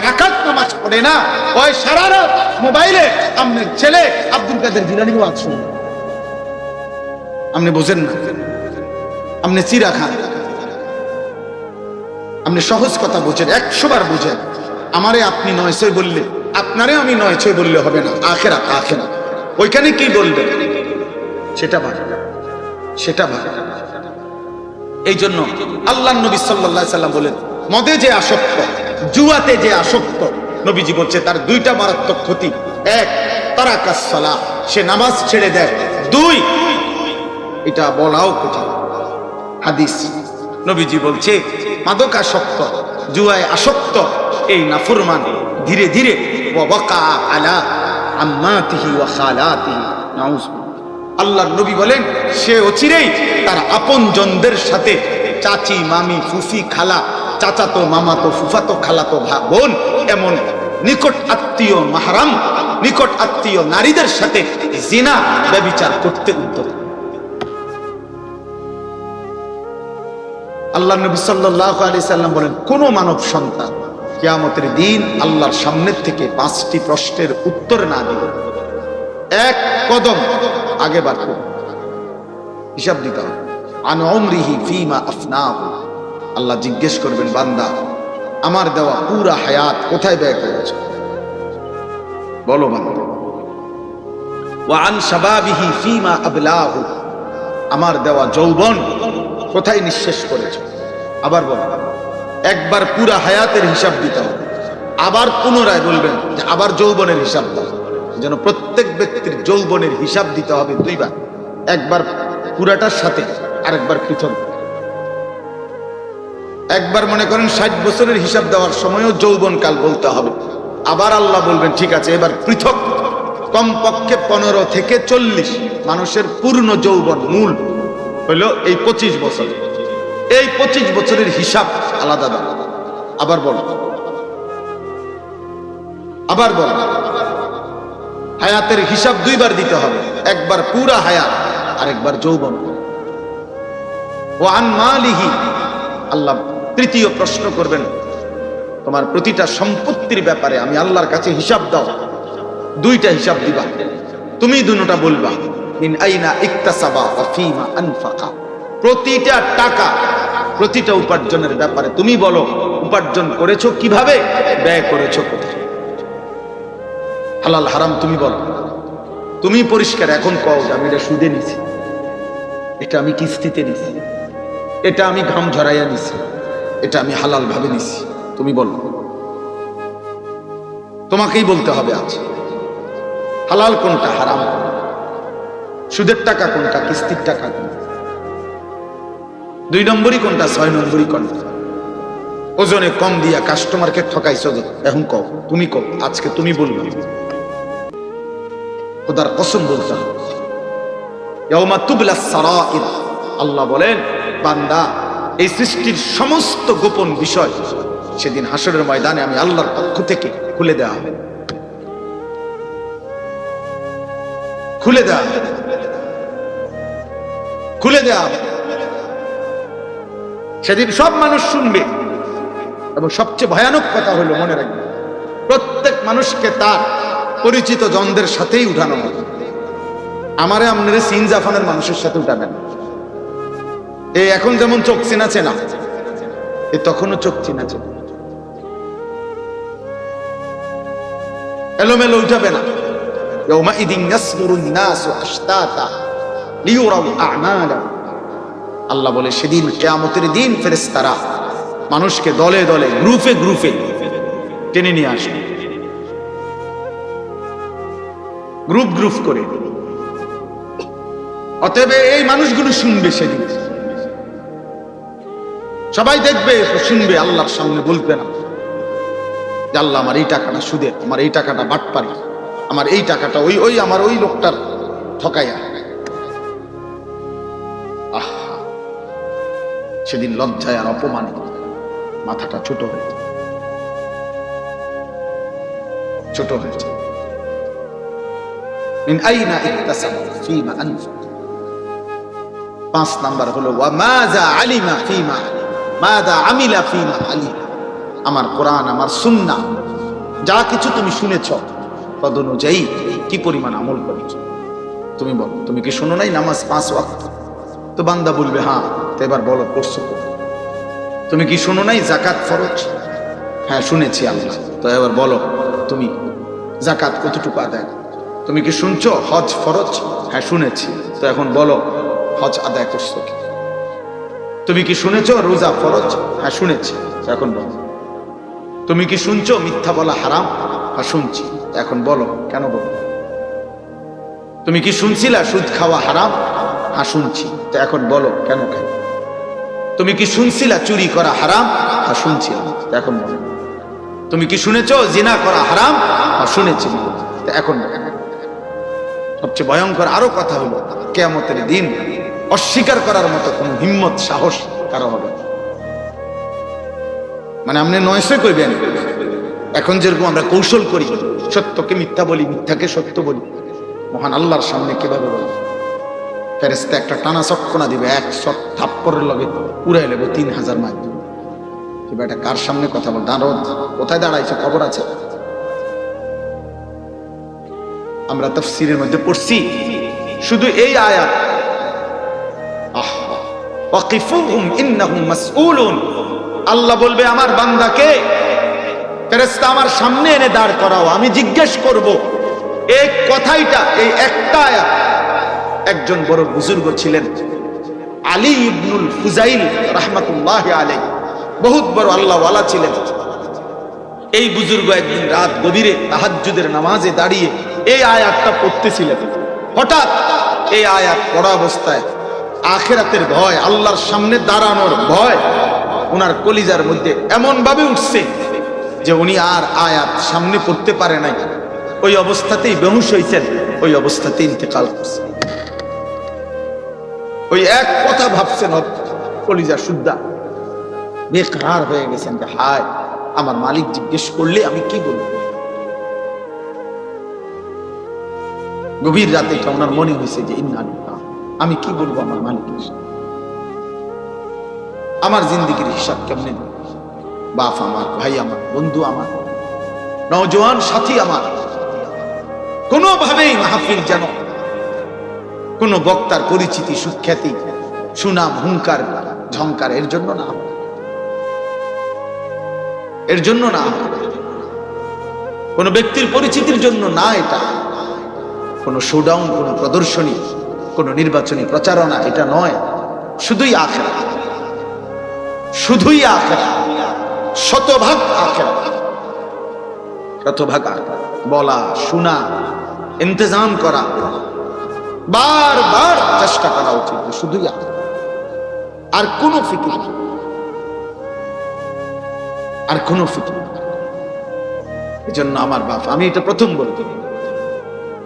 রাকাত নামাজ পড়ে না, ওই সারা রাত মোবাইলে আপনার ছেলে আব্দুল কাদের জিলানীর ওয়াজ শুনে। আপনি বুঝেন না, আপনি চিরা খান। আপনি সহজ কথা বুঝেন, 100 বার বুঝেন। আমারে আপনি 900 বললে, আপনারে আমি 900 বললে হবে না। আখিরাত, আখিরাত ওইখানে কি বলবেন সেটা ভালো, সেটা ভালো। এই জন্য আল্লাহ নবী সাল্লাল্লাহু আলাইহি সাল্লাম বলেন, মদে যে আসক্ত, জুয়াতে যে আসক্ত, নবীজি বলছে তার দুইটা মারাত্মক ক্ষতি। এক, তারাকাস সালাহ, সে নামাজ ছেড়ে দেয়। 2, এটা বলাও কঠিন হাদিস, নবীজি বলছে মাদকাসক্ত, জুয়ায় আসক্ত এই নাফরমান ধীরে ধীরে ওয়াকা আলা আম্মাতিহি ওয়া খালাতিহি, আল্লাহর নবী বলেন সে অচিরেই তার আপনজনদের সাথে, চাচি, মামি, ফুফি, খালা, চাচাতো, মামাতো, ফুফাতো, খালাতো, বোন, এমন নিকট আত্মীয়, মাহরাম, নিকট আত্মীয় নারীদের সাথে জিনা, ব্যভিচার করতে উদ্যত। আল্লাহ নবী সাল্লাল্লাহু আলাইহি সাল্লাম বলেন, কোন মানব সন্তান কিয়ামতের দিন আল্লাহর সামনের থেকে 5টি প্রশ্নের উত্তর না দিলে এক কদম আগে বাড়বে, হিসাব দিতে হবে। আন উমরিহি ফিমা আফনাহু, আল্লাহ জিজ্ঞেস করবেন, বান্দা আমার দেওয়া পুরা হায়াত কোথায় ব্যয় করেছো, বলো বান্দা। ওয়া আন শাবাবিহি ফিমা আবলাহু, আমার দেওয়া যৌবন কোথায় নিঃশেষ করেছো, আবার বলো। একবার পুরা হায়াতের হিসাব দিতে হবে, আবার পুনরায় বলবেন যে আবার যৌবনের হিসাব দাও। যেন প্রত্যেক ব্যক্তির যৌবনের হিসাব দিতে হবে 2 বার, একবার পুরাটার সাথে, আরেকবার পৃথক। একবার মনে করেন 60 বছরের হিসাব দেওয়ার সময়ও যৌবন কাল বলতে হবে, আবার আল্লাহ বলবেন ঠিক আছে এবার পৃথক। কমপক্ষে 15 থেকে 40 মানুষের পূর্ণ যৌবন মূল হইল এই 25 বছর। এই 25 বছরের হিসাব আলাদা দাও। আবার বল, আবার বল, হায়াতের হিসাব দুইবার দিতে হবে, একবার পুরা হায়াত, আরেকবার যৌবন। ও আন মালিহি, আল্লাহ তৃতীয় প্রশ্ন করবেন, তোমার প্রতিটা সম্পত্তির ব্যাপারে আমি আল্লাহর কাছে হিসাব দাও। দুইটা হিসাব দিবা, তুমি দুটোটা বলবা। মিন আইনা ইকতাসাবা ওয়া ফীমা আনফাকা, প্রতিটা টাকা, প্রতিটা উপার্জনের ব্যাপারে তুমি বলো উপার্জন করেছো কিভাবে, ব্যয় করেছো কোথায়। হালাল হারাম তুমি বলো, তুমি পরিষ্কার। এখন কও যে আমি এটা সুদে নিছি, এটা আমি কিস্তিতে নিছি, এটা আমি ঘাম ঝরাইয়া নিছি, এটা আমি হালাল ভাবে নিছি। তুমি বলো, তোমাকেই বলতে হবে আজ হালাল কোনটা, হারাম কোনটা, সুদের টাকা কোনটা, কিস্তির টাকা কোনটা, 2 নম্বরই কোনটা, 6 নম্বরই কোনটা। ওজনে কম দিয়া কাস্টমারকে ঠকাইছো, এখন কও, তুমি কও, আজকে তুমি বলবে, খোদার কসম বলতে হবে। ইয়াউমা তুবলাস সারাইর, আল্লাহ বলেন বান্দা এই সৃষ্টির সমস্ত গোপন বিষয় সেদিন হাসরের ময়দানে আমি আল্লাহর পক্ষ থেকে খুলে দেওয়া হবে, খুলে দেওয়া হবে, খুলে দেওয়া হবে। সেদিন সব মানুষ শুনবে, এবং সবচেয়ে ভয়ানক কথা হলো, মনে রাখবে, প্রত্যেক মানুষকে তার পরিচিত জনদের সাথেই উঠানো হবে। আমারে আপনারে সিন জাফানের মানুষের সাথে উঠাবেন। এই এখন যেমন চোখ চেনা চেনা, এ তখনও চোখ চেনা চেনা, এলোমেলো উঠাবে না। ইয়াউমাইদিন ইয়াসদুরুন নাসু আশতাতা লিয়ুরাউ আ'মালাহুম, আল্লাহ বলে সেদিন কিয়ামতের দিন ফেরেশতারা মানুষকে দলে দলে, গ্রুপে গ্রুপে টেনে নিয়ে আসবে, গ্রুপ গ্রুপ করে। অতএব এই মানুষগুলো শুনবে, সেদিন সবাই দেখবে, শুনবে, আল্লাহর সামনে বলবে না যে আল্লাহ আমার এই টাকাটা সুদের, আমার এই টাকাটা বাটপারি, আমার এই টাকাটা ওই আমার ওই লোকটার ঠকাইয়া। আহা, সেদিন লজ্জায় আর অপমানে মাথাটা ছোট হয়েছে, ছোট হয়েছে। মিন আইনা ইকতাসাবা ফীমা আনফাকা। 5 নাম্বার হলো ওয়া মাযা আলিমা ফীমা মাযা আমিলা ফীমা আলিমা। আমার কোরআন, আমার সুন্নাহ, যা কিছু তুমি শুনেছো তদ অনুযায়ী কি পরিমাণ আমল করেছো। তুমি বলো, তুমি কি শোনো নাই নামাজ 5 ওয়াক্ত? তো বান্দা বলবে হ্যাঁ। তো এবার বলো পড়ছো কত? তুমি কি শোনো নাই যাকাত ফরজ? হ্যাঁ শুনেছি আল্লাহ। তো এবার বলো তুমি যাকাত কতটুকু আদায়? তুমি কি শুনছো হজ ফরজ? হ্যাঁ শুনেছি। তো এখন বলো হজ আদায় করছো কি? তুমি কি শুনেছো রোজা ফরজ? হ্যাঁ শুনেছি। এখন বলো তুমি কি শুনছো মিথ্যা বলা হারাম? হ্যাঁ শুনছি। এখন বলো কেন বলো? তুমি কি শুনছিলা সুদ খাওয়া হারাম? হ্যাঁ শুনছি। তো এখন বলো কেন কেন? তুমি কি শুনছিলা চুরি করা হারাম? হ্যাঁ শুনছিলাম। তো এখন বলো তুমি কি শুনেছো জিনা করা হারাম? হ্যাঁ শুনেছি। তো এখন সবচেয়ে ভয়ঙ্কর আরো কথা হলো কিয়ামতের দিন অস্বীকার করার মতো কোন হিম্মত সাহস কারো হবে না। মানে আপনি নয়সে কইবেন। এখন যেরকম আমরা কৌশল করি, সত্যকে মিথ্যা বলি, মিথ্যাকে সত্য বলি, মহান আল্লাহর সামনে কিভাবে বলি? ফেরেশতা একটা টানা চক্কনা দিবে, 100 থাপ্পড়ের লগে উড়াই নেবে 3000 মাইল। এটা কার সামনে কথা বল? দাঁড়াও, কোথায় দাঁড়াইছে খবর আছে? আমরা তাফসীরের মধ্যে পড়ছি শুধু এই আয়াত, ওয়াকিফুহুম ইন্নাহুম মাসউলুন। আল্লাহ বলবে আমার বান্দাকে ফেরেশতা আমার সামনে এনে দাঁড় করাও, আমি জিজ্ঞেস করব। এই কথাইটা, এই একটা আয়াত, একজন বড় বুজুর্গ ছিলেন আলী ইবনুল ফুজাইল রাহমাতুল্লাহি আলাইহি, বহুত বড় আল্লাহ ওয়ালা ছিলেন। এই বুজুর্গ একদিন রাত গভীরে তাহাজ্জুদের নামাজে দাঁড়িয়ে এই আয়াতটা পড়তেছিলেন। হঠাৎ এই আয়াত পড়া অবস্থায় আখিরাতের ভয়, আল্লাহর সামনে দাঁড়ানোর ভয় ওনার কলিজার মধ্যে এমন ভাবে উঠছে যে উনি আর আয়াত সামনে পড়তে পারে নাই। ওই অবস্থাতেই বেহুশ হয়েছেন, ওই অবস্থাতেই ইন্তেকাল করছেন। ওই এক কথা ভাবছেন, কলিজা শুদ্ধা বেকরার হয়ে গেছেন যে হায় আমার মালিক জিজ্ঞেস করলে আমি কি বলবো। গভীর রাতে এটা ওনার মনে হয়েছে যে ইন্না লিল্লাহ, আমি কি বলবো আমার মালিকের, আমার জিন্দিগির হিসাব কেমনে দেব। বাপ আমার, ভাই আমার, বন্ধু আমার, নওজোয়ান সাথী আমার, কোনোভাবেই মাহফিল যেন কোন বক্তার পরিচিতি, সুখ্যাতি, সুনাম, হুঙ্কার, ঝংকার এর জন্য না, এর জন্য না, কোন ব্যক্তির পরিচিতির জন্য না, এটা কোন শোডাউন, কোন প্রদর্শনী, কোন নির্বাচনী প্রচারণা এটা নয়। শুধুই আখিরাত, শুধুই আখিরাত, শতভাগ আখিরাত, শতভাগ আখিরাত। বলা, শোনা, ইন্তজাম করা, বারবার চেষ্টা করা উচিত শুধুই আখিরাত, আর কোনো ফিকির, আর কোনো ফিকির। এই জন্য আমার বাপ, আমি এটা প্রথম বলতে,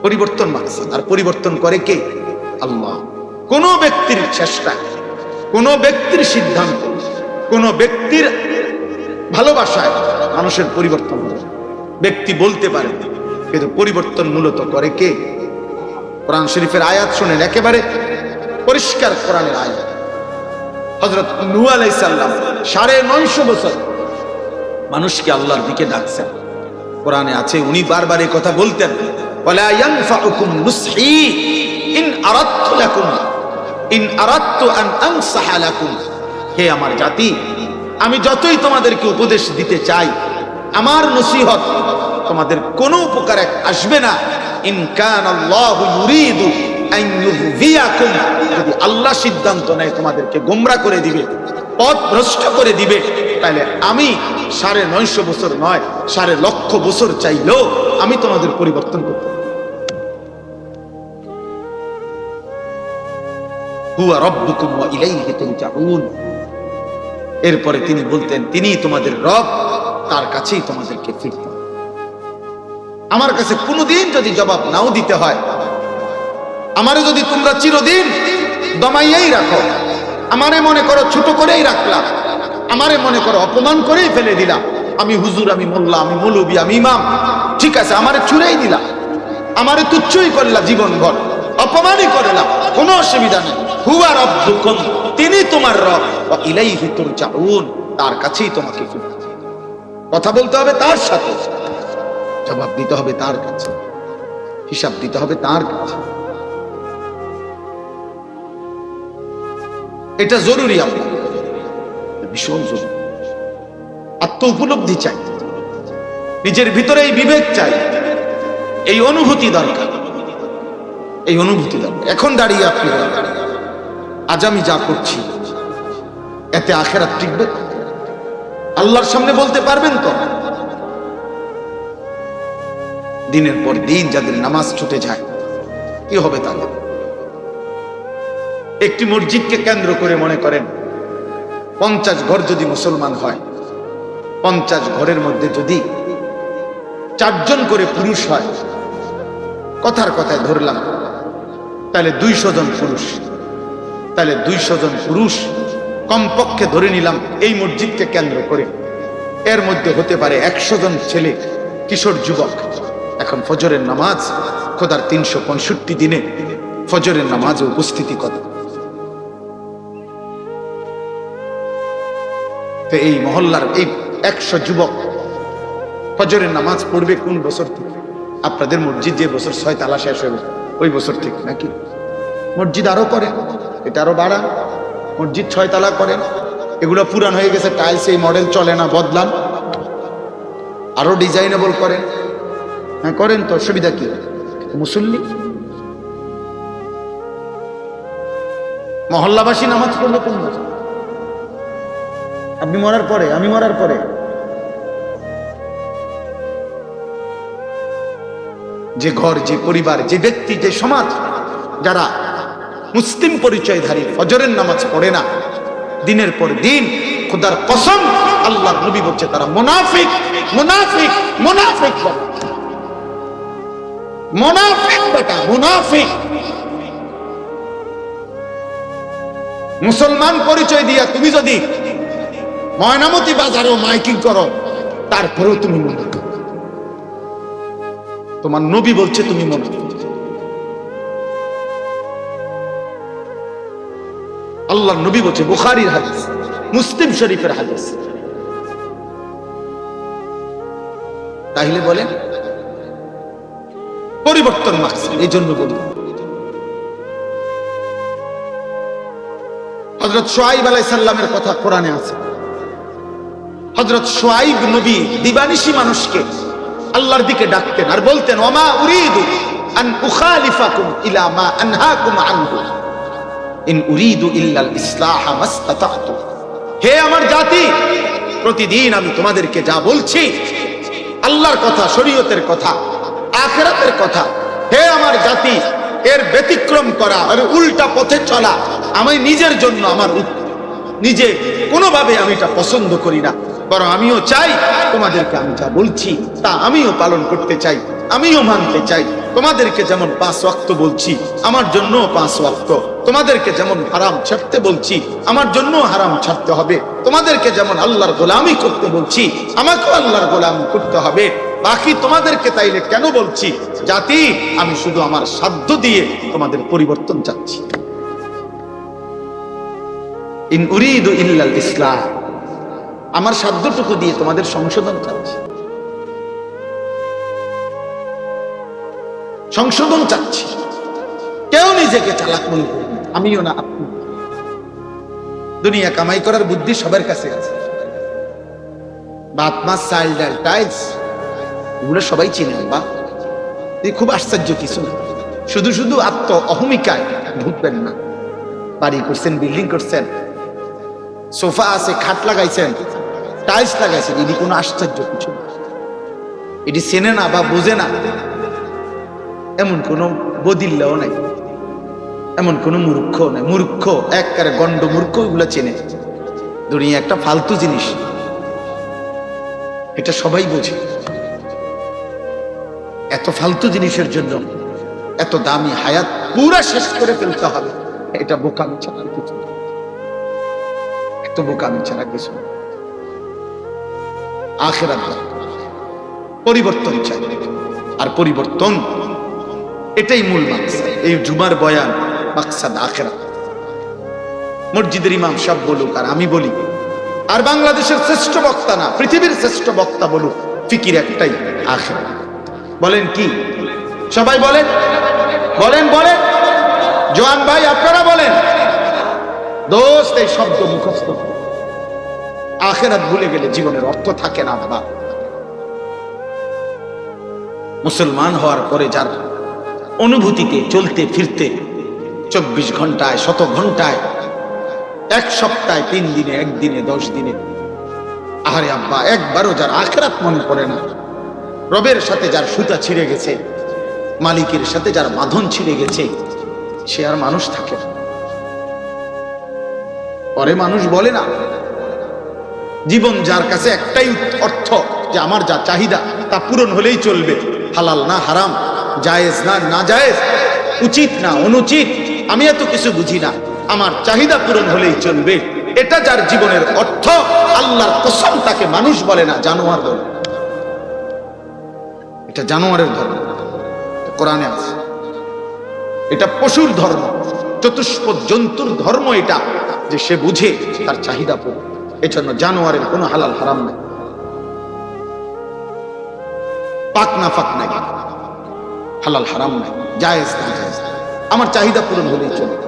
পরিবর্তন মাকসাদ, আর পরিবর্তন করে কে? আল্লাহ। কোন ব্যক্তির চেষ্টা, কোন ব্যক্তির সিদ্ধান্ত, কোন ব্যক্তির ভালোবাসায় মানুষের পরিবর্তন হয়। ব্যক্তি বলতে পারে, কিন্তু পরিবর্তন মূলত করে কে? কোরআন শরীফের আয়াত শুনেন, একেবারে পরিষ্কার কোরআনের আয়াত। হযরত নূহ আলাইহিস সালাম 950 বছর মানুষকে আল্লাহর দিকে ডাকছেন। কোরআনে আছে, উনি বারবার এই কথা বলতেন, ওয়ালা ইয়ানফাউকুম নুসহি ইন আরাদতু লাকুম ইন আরাদতু আন আনসাহা লাকুম। হে আমার জাতি, আমি যতই তোমাদেরকে উপদেশ দিতে চাই, আমার নসিহত তোমাদের কোনো উপকারে আসবে না। ইন কানাল্লাহু ইউরিদু আন ইউযিয়াকুম, যদি আল্লাহ সিদ্ধান্ত নেয় তোমাদেরকে গোমরা করে দিবে, পথ ভ্রষ্ট করে দিবে, তাহলে আমি 950 বছর নয়, 1.5 বছর চাইলেও আমি তোমাদের পরিবর্তন করতে পারি। হুয়া রাব্বুকুম ওয়া ইলাইহি তুরজাউন। এরপরে তিনি বলতেন, তিনি তোমাদের রব, তার কাছেই তোমাদেরকে ফিরতে হবে। আমার কাছে কোনোদিন যদি জবাব নাও দিতে হয়, আমারে যদি তোমরা চিরদিন দমাইয়াই রাখো, আমারে মনে করো ছোট করেই রাখলাম, আমারে মনে করো অপমান করেই ফেলে দিলাম, আমি হুজুর, আমি মোল্লা, আমি মৌলবী, আমি ইমাম, ঠিক আছে, আমারে ছুড়েই দিলাম, আমারে তুচ্ছই করলা, জীবনভর অপমানই করলাম, কোনো অসুবিধা নেই। হুয়া রাব্বুকুম, তিনি তোমার রব, ওয়া ইলাইহি তুরজাউন, তার কাছেই তোমাকে ফিরতে হবে। কথা বলতে হবে তার সাথে, জবাব দিতে হবে তার কাছে, হিসাব দিতে হবে তার কাছে। এটা জরুরি, আপনার ভীষণ জরুরি। আত্ম উপলব্ধি চাই, নিজের ভিতরে এই বিবেক চাই, এই অনুভূতি দরকার, এই অনুভূতি দরকার। এখন দাঁড়িয়ে আপনি আজ আমি যা করছি, এতে আখিরাত টিকবে? আল্লাহর সামনে বলতে পারবেন তো? দিনের পর দিন যাদের নামাজ ছুটে যায়, কি হবে তাদের? একটি মসজিদকে কেন্দ্র করে মনে করেন 50 ঘর যদি মুসলমান হয়, 50 ঘরের মধ্যে যদি 4 জন করে পুরুষ হয়, কথার কথায় ধরলাম, তাহলে 200 জন পুরুষ, তাহলে 200 জন পুরুষ কমপক্ষে ধরে নিলাম এই মসজিদকে কেন্দ্র করে, এর মধ্যে হতে পারে 100 জন ছেলে, কিশোর যুবক। এখন ফজরের নামাজ, খোদার 365 দিনে ফজরের নামাজে উপস্থিতি কত? তো এই মহল্লার এই 100 যুবক ফজরের নামাজ পড়বে কোন বছর থেকে? আপনাদের মসজিদ যে বছর 6 তালা শেষ হবে ওই বছর থেকে নাকি? মসজিদ আরো করেন, এটা আরো বাড়ান, মসজিদ 6 তালা করেন, এগুলো পুরান হয়ে গেছে, টাইলস এই মডেল চলে না, বদলান, আরো ডিজাইনেবল করেন। হ্যাঁ করেন তো, অসুবিধা কি? মুসল্লি মহল্লাবাসী নামাজ পড়লো কোন বছর? আপনি মরার পরে, আমি মরার পরে। যে ঘর, যে পরিবার, যে ব্যক্তি, যে সমাজ যারা মুসলিম পরিচয়ধারী ফজরের নামাজ পড়ে না, দিনের পর দিন, খোদার কসম, আল্লাহর নবী বলছে তারা মুনাফিক, মুনাফিক, মুনাফিক, মুনাফিক বেটা, মুনাফিক। মুসলমান পরিচয় দিয়া তুমি যদি ময়নামতি বাজারেও মাইকিং করো, তারপরেও তুমি মুনাফিক। তোমার নবী বলছে তুমি মুনাফিক। আল্লাহর নবী বলছে, বুখারীর হাদিস, মুসলিম শরীফের হাদিস। তাহলে বলেন পরিবর্তন মাকসাদ। এই জন্য বলি হযরত শুআইব আলাইহিস সালামের কথা কোরআনে আছে। হযরত শুআইব নবী দিবানিশি মানুষকে আল্লাহর দিকে ডাকতেন আর বলতেন, ওমা উরিদু আন উখালিফাকুম ইলা মা আনহাকুম আনহু ইন উরিদু ইল্লাল ইসলাহ মাসতাতাতু। হে আমার জাতি, প্রতিদিন আমি তোমাদেরকে যা বলছি আল্লাহর কথা, শরীয়তের কথা, আখিরাতের কথা, হে আমার জাতি, এর ব্যতিক্রম করা আর উল্টা পথে চলা আমি নিজের জন্য, আমার নিজে কোনোভাবে আমি এটা পছন্দ করি না। বরং আমিও চাই তোমাদেরকে আমি যা বলছি তা আমিও পালন করতে চাই, আমিও মানতে চাই। তোমাদেরকে যেমন 5 ওয়াক্ত বলছি, আমার জন্য 5 ওয়াক্ত। তোমাদেরকে যেমন হারাম ছাড়তে বলছি, আমার জন্য হারাম ছাড়তে হবে। তোমাদেরকে যেমন আল্লাহর গোলামি করতে বলছি, আমাকেও আল্লাহর গোলামি করতে হবে। বাকি তোমাদেরকে তাইলে কেন বলছি? জাতি, আমি শুধু আমার সাধ্য দিয়ে তোমাদের পরিবর্তন চাচ্ছি। ইন উরিদু ইল্লাল ইসলাহ, আমার সাধ্যটুকু দিয়ে তোমাদের সংশোধন চাচ্ছি, সংশোধন চাচ্ছি। কেউ নিজেকে চালাক মনে করুন, আমিও না, আপনি। দুনিয়া কামাই করার বুদ্ধি সবার কাছে আছে। ভাত মাছ চাল ডাল টাইলস এগুলো সবাই চিনেন। বা খুব আশ্চর্য কিছু না। শুধু শুধু আত্ম অহমিকায় ঢুকবেন না। বাড়ি করছেন, বিল্ডিং করছেন, সোফা আছে, খাট লাগাইছেন, টাইলস লাগাইছেন, এটি কোনো আশ্চর্য কিছু না। এটি চেনে না বা বোঝে না এমন কোন বদিল্লাও নাই, এমন কোন মূর্খ নাই। মূর্খ একবারে গন্ড মূর্খ এগুলো চেনে। দুনিয়া একটা ফালতু জিনিস, এটা সবাই বোঝে। এত ফালতু জিনিসের জন্য এত দামি হায়াত পুরা শেষ করে ফেলতে হবে, এটা বোকামি ছাড়া কিছু না। এত বোকামি ছাড়া কিছু না। আখিরাত পরিবর্তন চাই, আর পরিবর্তন এটাই মূল মাকসাদ। এই জুমার বয়ান মাকসাদ আখিরাত। মসজিদের ইমাম সাহেব বলুক আর আমি বলি, আর বাংলাদেশের শ্রেষ্ঠ বক্তা না, পৃথিবীর শ্রেষ্ঠ বক্তা বলুক, ফিকির একটাই, আখিরাত। বলেন কি? সবাই বলেন, বলেন বলেন। জওয়ান ভাই আপনারা বলেন। দোস্ত, এই শব্দ মুখস্থ। আখিরাত ভুলে গেলে জীবনের অর্থ থাকে না। বাবা, মুসলমান হওয়ার পরে যার অনুভূতিতে চলতে ফিরতে 24 ঘন্টায়, 100 ঘন্টায়, 1 সপ্তাহে, 3 দিনে, 1 দিনে, 10 দিনে, আরে আব্বা, একবারও যার আখিরাত মনে পড়ে না, রবের সাথে যার সুতা ছিঁড়ে গেছে, মালিকের সাথে যার বাঁধন ছিঁড়ে গেছে, সে আর মানুষ থাকে না। পরে মানুষ বলে না, জীবন যার কাছে একটাই অর্থ যে আমার যা চাহিদা তা পূরণ হলেই চলবে, হালাল না হারাম, জায়েজ না না জায়েজ, উচিত না অনুচিত, আমি এত কিছু বুঝি না, আমার চাহিদা পূরণ হলেই চলবে, এটা যার জীবনের অর্থ, আল্লাহর কসম তাকে মানুষ বলে না, জানোয়ার বলে। এটা জানোয়ারের ধর্ম, কোরআনে আছে। এটা পশুর ধর্ম, চতুষ্পদ জন্তুর ধর্ম এটা, যে সে বুঝে তার চাহিদা পূরণ। এজন্য জানোয়ারের কোনো হালাল হারাম নাই, পাক না ফাক নাই, হালাল হারাম নাই, জায়েজ না জায়েজ। আমার চাহিদা পূরণ হলেই চলবে।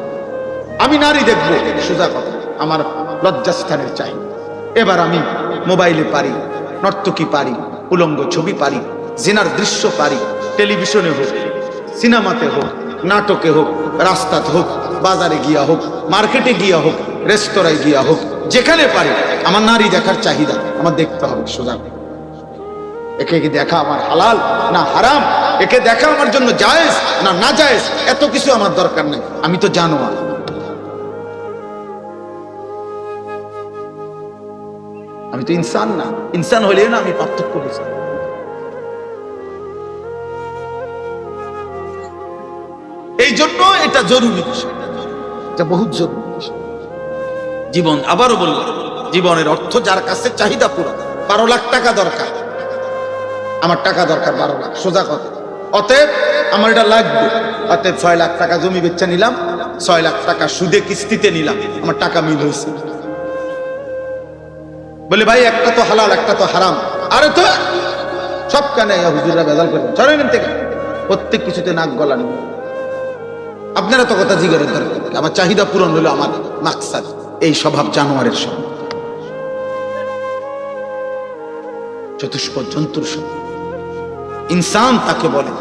আমি নারী দেখবো, সোজা কথা, আমার লজ্জাস্থানের চাহিদা। এবার আমি মোবাইলে পারি, নর্তকী পারি, উলঙ্গ ছবি পারি, জিনার দৃশ্য পারি, টেলিভিশনে হোক, সিনেমাতে হোক, নাটকে হোক, রাস্তাতে হোক, বাজারে গিয়া হোক, মার্কেটে গিয়া হোক, রেস্তোরাঁয় গিয়া হোক, যেখানে পারি আমার নারী দেখার চাহিদা আমার দেখতে হবে। সোজা একে কি দেখা আমার হালাল না হারাম, একে দেখা আমার জন্য জায়েজ না না জায়েজ, এত কিছু আমার দরকার নেই। আমি তো জানোয়ার। আমি তো ইনসান না। ইনসান হলে না আমি পার্থক্য বুঝি। এই জন্য এটা জরুরি বিষয়, এটা বহুত জরুরি বিষয়। জীবন, আবারও বললাম, জীবনের অর্থ যার কাছে চাহিদা পুরো। 12 লাখ টাকা দরকার, আমার টাকা দরকার 12 লাখ, সোজা কথা। অতএব আমার এটা লাগবে, অতএব 6 লাখ টাকা জমি বেচা নিলাম, 6 লাখ টাকা সুদে কিস্তিতে নিলাম, আমার টাকা মিল হয়েছে। বলে ভাই একটা তো হালাল একটা তো হারাম। আরে তো সব কানে হুজুররা বেজাল করবেন, চলেন থেকে প্রত্যেক কিছুতে নাক গলানো। আপনারা তো কথা জিজ্ঞাসা করেন, আমার চাহিদা পূরণ হলো আমার মাকসাদ। এই স্বভাব জানোয়ারের স্বভাব, চতুষ্প জন্তুর স্বভাব। ইনসান তাকে বলে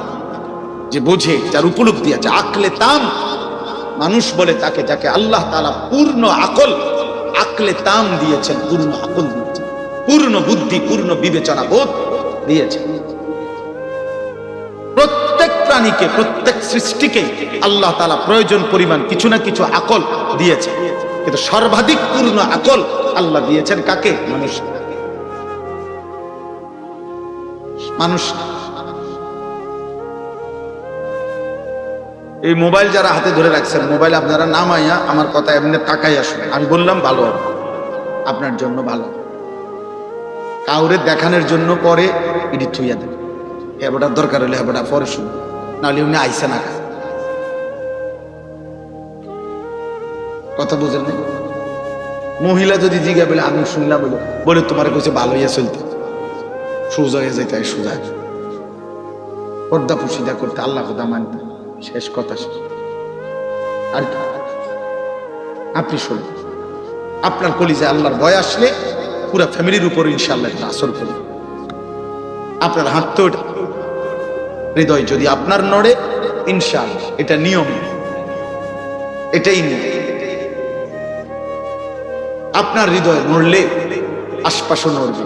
যে বোঝে, যার উপলব্ধি আছে, আকলে তাম মানুষ বলে তাকে, যাকে আল্লাহ তাআলা পূর্ণ আকল, আকলে তাম দিয়েছেন, পূর্ণ আকল দিয়েছেন, পূর্ণ বুদ্ধি, পূর্ণ বিবেচনা বোধ দিয়েছেন। প্রত্যেক প্রাণীকে, প্রত্যেক সৃষ্টিকে আল্লাহ তাআলা প্রয়োজন পরিমাণ কিছু না কিছু আকল দিয়েছেন, কিন্তু সর্বাধিক পূর্ণ আকল আল্লাহ দিয়েছেন কাকে? মানুষ। মানুষ এই মোবাইল যারা হাতে ধরে রাখছেন, মোবাইল আপনারা নামাইয়া আমার কথা এমনি তাকাই আসুন, আমি বললাম ভালো হবে, আপনার জন্য ভালো। কাউরে দেখানোর জন্য পরে এডিট হইয়া দেবে, হেবটার দরকার হলে হেবটা পরে শুনুন, নাহলে উনি আইসে না। কথা বুঝেন না? মহিলা যদি জিজ্ঞা বলে আমি শুনলাম, বলে তোমার কাছে ভালো হইয়া চলতে, সোজা হয়ে যেতে, সোজা পর্দা পুশিদা করতে, আল্লাহ খোদা মানতে, শেষ কথা শেষ। আর আপনি শুনুন, আপনার কলিজে আল্লাহর ভয় আসলে পুরো ফ্যামিলির উপর ইনশাআল্লাহ একটা আসর করবে। আপনার হাঁটতে ওটা হৃদয় যদি আপনার নড়ে, ইনশাআল্লাহ এটা নিয়ম, এটাই নিয়ম। আপনার হৃদয় নড়লে আশপাশও নড়বে।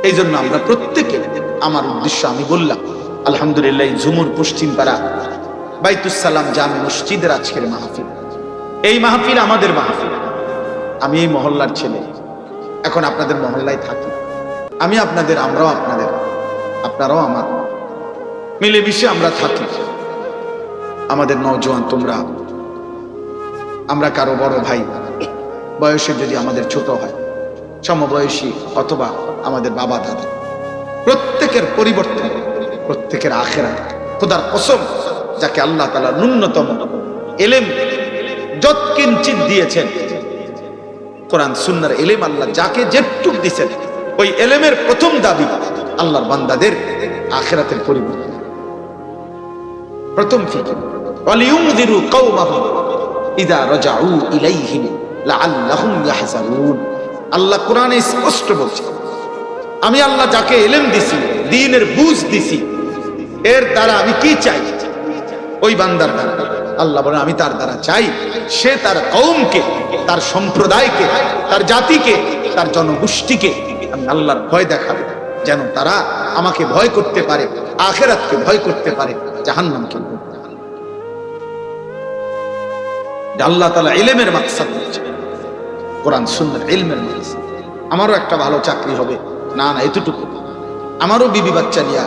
এই জন্য আমরা প্রত্যেকে, আমার উদ্দেশ্য আমি বললাম আলহামদুলিল্লাহ, ঝুমুর পশ্চিম পাড়া বাইতুস সালাম জামে মসজিদের আজকের মাহফিল, এই মাহফিল আমাদের মাহফিল। আমি এই মহল্লার ছেলে, এখন আপনাদের মহল্লায় থাকি, আমি আপনাদের, আমরাও আপনাদের, আপনারাও আমার, মিলেমিশে আমরা থাকি। আমাদের নওজোয়ান তোমরা, আমরা কারো বড় ভাই, বয়সে যদি আমাদের ছোট হয়, সমবয়সী অথবা আমাদের বাবা দাদা, প্রত্যেকের পরিবর্তন, প্রত্যেকের আখেরাত। খোদার কসম, যাকে আল্লাহ তাআলা ন্যূনতম এলেম যৎকিঞ্চিত দিয়েছেন, কোরআন সুন্নাহর এলেম আল্লাহ যাকে যেটুক দিয়েছেন, ওই এলেমের প্রথম দাবি আল্লাহর বান্দাদের আখেরাতের পরিবর্তন। প্রথম ফিকির ওয়ালিউযিরু কওমাহুম ইযা রাজাউ ইলাইহিম লাআল্লাহুম ইয়াহযারুন। আল্লাহ কোরআনে স্পষ্ট বলছে, আমি আল্লাহ যাকে এলেম দিছি, দ্বীনের বুঝ দিছি, এর দ্বারা আমি কি চাই? ওই বান্দার দ্বারা আল্লাহ বলেন আমি তার দ্বারা চাই সে তার কওমকে, তার সম্প্রদায়কে, তার জাতিকে, তার জনগোষ্ঠীকে আমি আল্লাহর ভয় দেখাবো, যেন তারা আমাকে ভয় করতে পারে, আখিরাতকে ভয় করতে পারে, জাহান্নামকে। আল্লাহ তাআলা ইলমের মাকসাদ বলছে, কোরআন সুন্নাহর ইলমের মাকসাদ। আমারও একটা ভালো চাকরি হবে না, না এতটুকু, আমারও বিবি বাচ্চা নিয়ে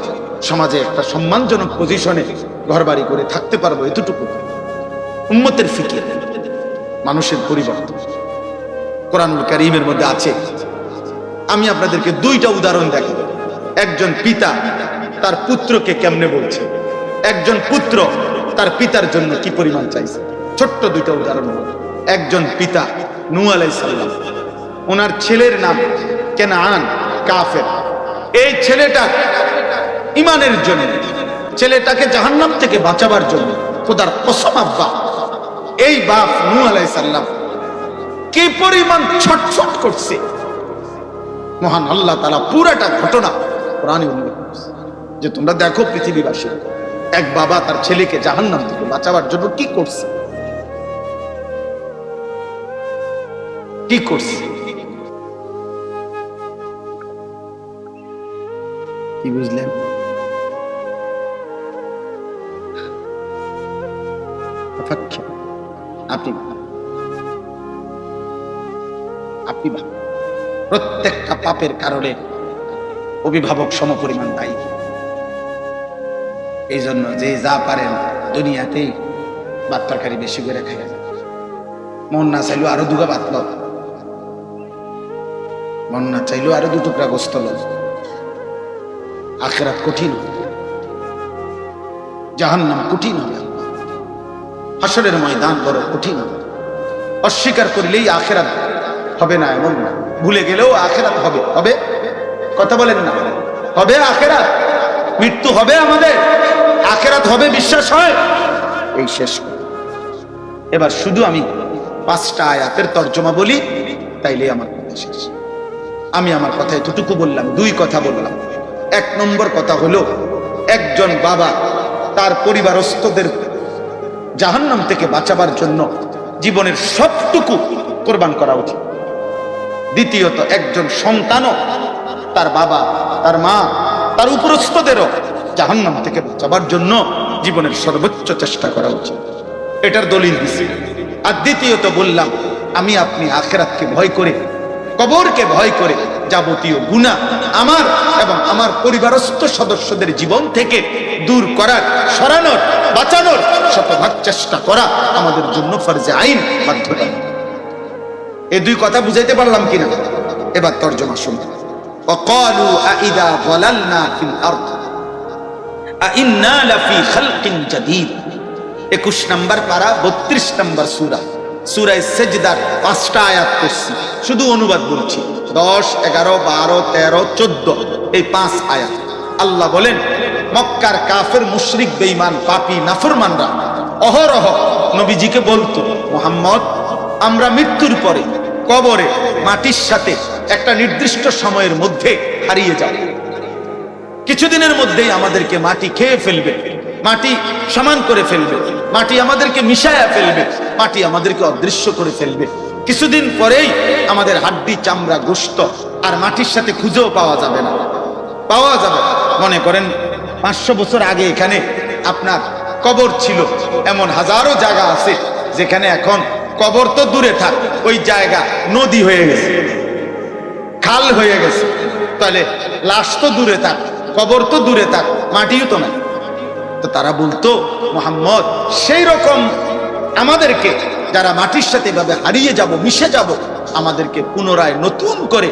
সমাজে একটা সম্মানজনক পজিশনে ঘরবাড়ি করে থাকতে পারবো, এতটুকু। উম্মতের ফিকির, মানুষের পরিবর্তন কোরআনুল কারীমের মধ্যে আছে। আমি আপনাদেরকে দুইটা উদাহরণ দেখাবো। একজন পিতা তার পুত্রকে কেমনে বলছে, একজন পুত্র তার পিতার জন্য কি পরিমাণ চাইছে। ছোট্ট দুইটা উদাহরণ। একজন পিতা নূহ আলাইহিস সালাম, ওনার ছেলের নাম কেনান, কাফের। এই ছেলেটা ইমানের জন্য, ছেলেটাকে জাহান্নাম থেকে বাঁচাবার জন্য, খোদার কসম আব্বা, এই বাপ নূহ আলাইহিস সালাম কি পরিমাণ ছটফট করছে, মহান আল্লাহ তাআলা পুরাটা ঘটনা কোরআনে উল্লেখ করেছে। যে তোমরা দেখো পৃথিবীবাসী, এক বাবা তার ছেলেকে জাহান্নাম থেকে বাঁচাবার জন্য কি করছে, কি করছে। কি বুঝলেন? আপনি প্রত্যেকটা পাপের কারণে অভিভাবক সমপরিমাণ দায়ী। এই জন্য যে যা পারেন দুনিয়াতেই ভাত তরকারি বেশি করে খাইয়া, মন না চাইলেও আরো দুগা ভাত লও, মন না চাইলেও আরো দু টুকরা গোস্ত লও। আখিরাত কঠিন, জাহান্নাম কঠিন হবে, হাসরের ময়দান বড় কঠিন হবে। অস্বীকার করলেই আখিরাত হবে না এমন না, ভুলে গেলেও আখিরাত হবে। হবে, কথা বলেন না, হবে আখিরাত, মৃত্যু হবে আমাদের, আখিরাত হবে, বিশ্বাস হয়। এই শেষ করে এবার শুধু আমি 5টা আয়াতের তর্জমা বলি, তাইলে আমার কথা শেষ। আমি আমার কথা এতটুকু বললাম, 2 কথা বললাম। 1 নম্বর কথা হলো, একজন বাবা তার পরিবারস্থদের জাহান্নাম থেকে বাঁচাবার জন্য জীবনের সবটুকু কোরবান করা উচিত। দ্বিতীয়ত, একজন সন্তানও তার বাবা, তার মা, তার উপরস্থদেরও জাহান্নাম থেকে বাঁচাবার জন্য জীবনের সর্বোচ্চ চেষ্টা করা উচিত। এটার দলিল দিছি। আর দ্বিতীয়ত বললাম, আমি আপনি আখিরাতকে ভয় করে, কবরকে ভয় করে যাবতীয় গুনাহ আমার এবং আমার পরিবারস্থ সদস্যদের জীবন থেকে দূর করার, সরানোর, বাঁচানোর শতভাগ চেষ্টা করা আমাদের জন্য ফরজে আইন, বাধ্যতা। এই 2 কথা বুঝাইতে পারলাম কিনা? এবার তর্জমা শুনুন। وقالوا أإذا ضللنا في الأرض أإنا لفي خلق جديد। 21 নম্বর পারা, 32 নম্বর সূরা, সূরা সেজদার 5টা আয়াত পড়ছি, শুধু অনুবাদ বলছি। 10, 11, 12, 13, 14 এই 5 আয়াত। আল্লাহ বলেন, মক্কার কাফের, মুশরিক, বেঈমান, পাপী, নাফরমানরা অহরহ নবীজিকে বলতো, মুহাম্মদ, আমরা মৃত্যুর পরে কবরে মাটির সাথে একটা নির্দিষ্ট সময়ের মধ্যে হারিয়ে যাব। কিছুদিনের মধ্যেই আমাদেরকে মাটি খেয়ে ফেলবে, মাটি সমান করে ফেলবে, মাটি আমাদেরকে মিশায়া ফেলবে, মাটি আমাদেরকে অদৃশ্য করে ফেলবে। কিছুদিন পরেই আমাদের হাড্ডি, চামড়া, গোশত আর মাটির সাথে খুঁজেও পাওয়া যাবে না, পাওয়া যাবে। মনে করেন 500 বছর আগে এখানে আপনার কবর ছিল, এমন হাজারো জায়গা আছে যেখানে এখন কবর তো দূরে থাক, ওই জায়গা নদী হয়ে গেছে, খাল হয়ে গেছে। তাহলে লাশ তো দূরে থাক, কবর তো দূরে থাক, মাটিও তো নাই। তো তারা বলতো, মুহাম্মদ, সেই রকম আমাদেরকে যারা মাটির সাথে এভাবে হারিয়ে যাব, মিশে যাব, আমাদেরকে পুনরায় নতুন করে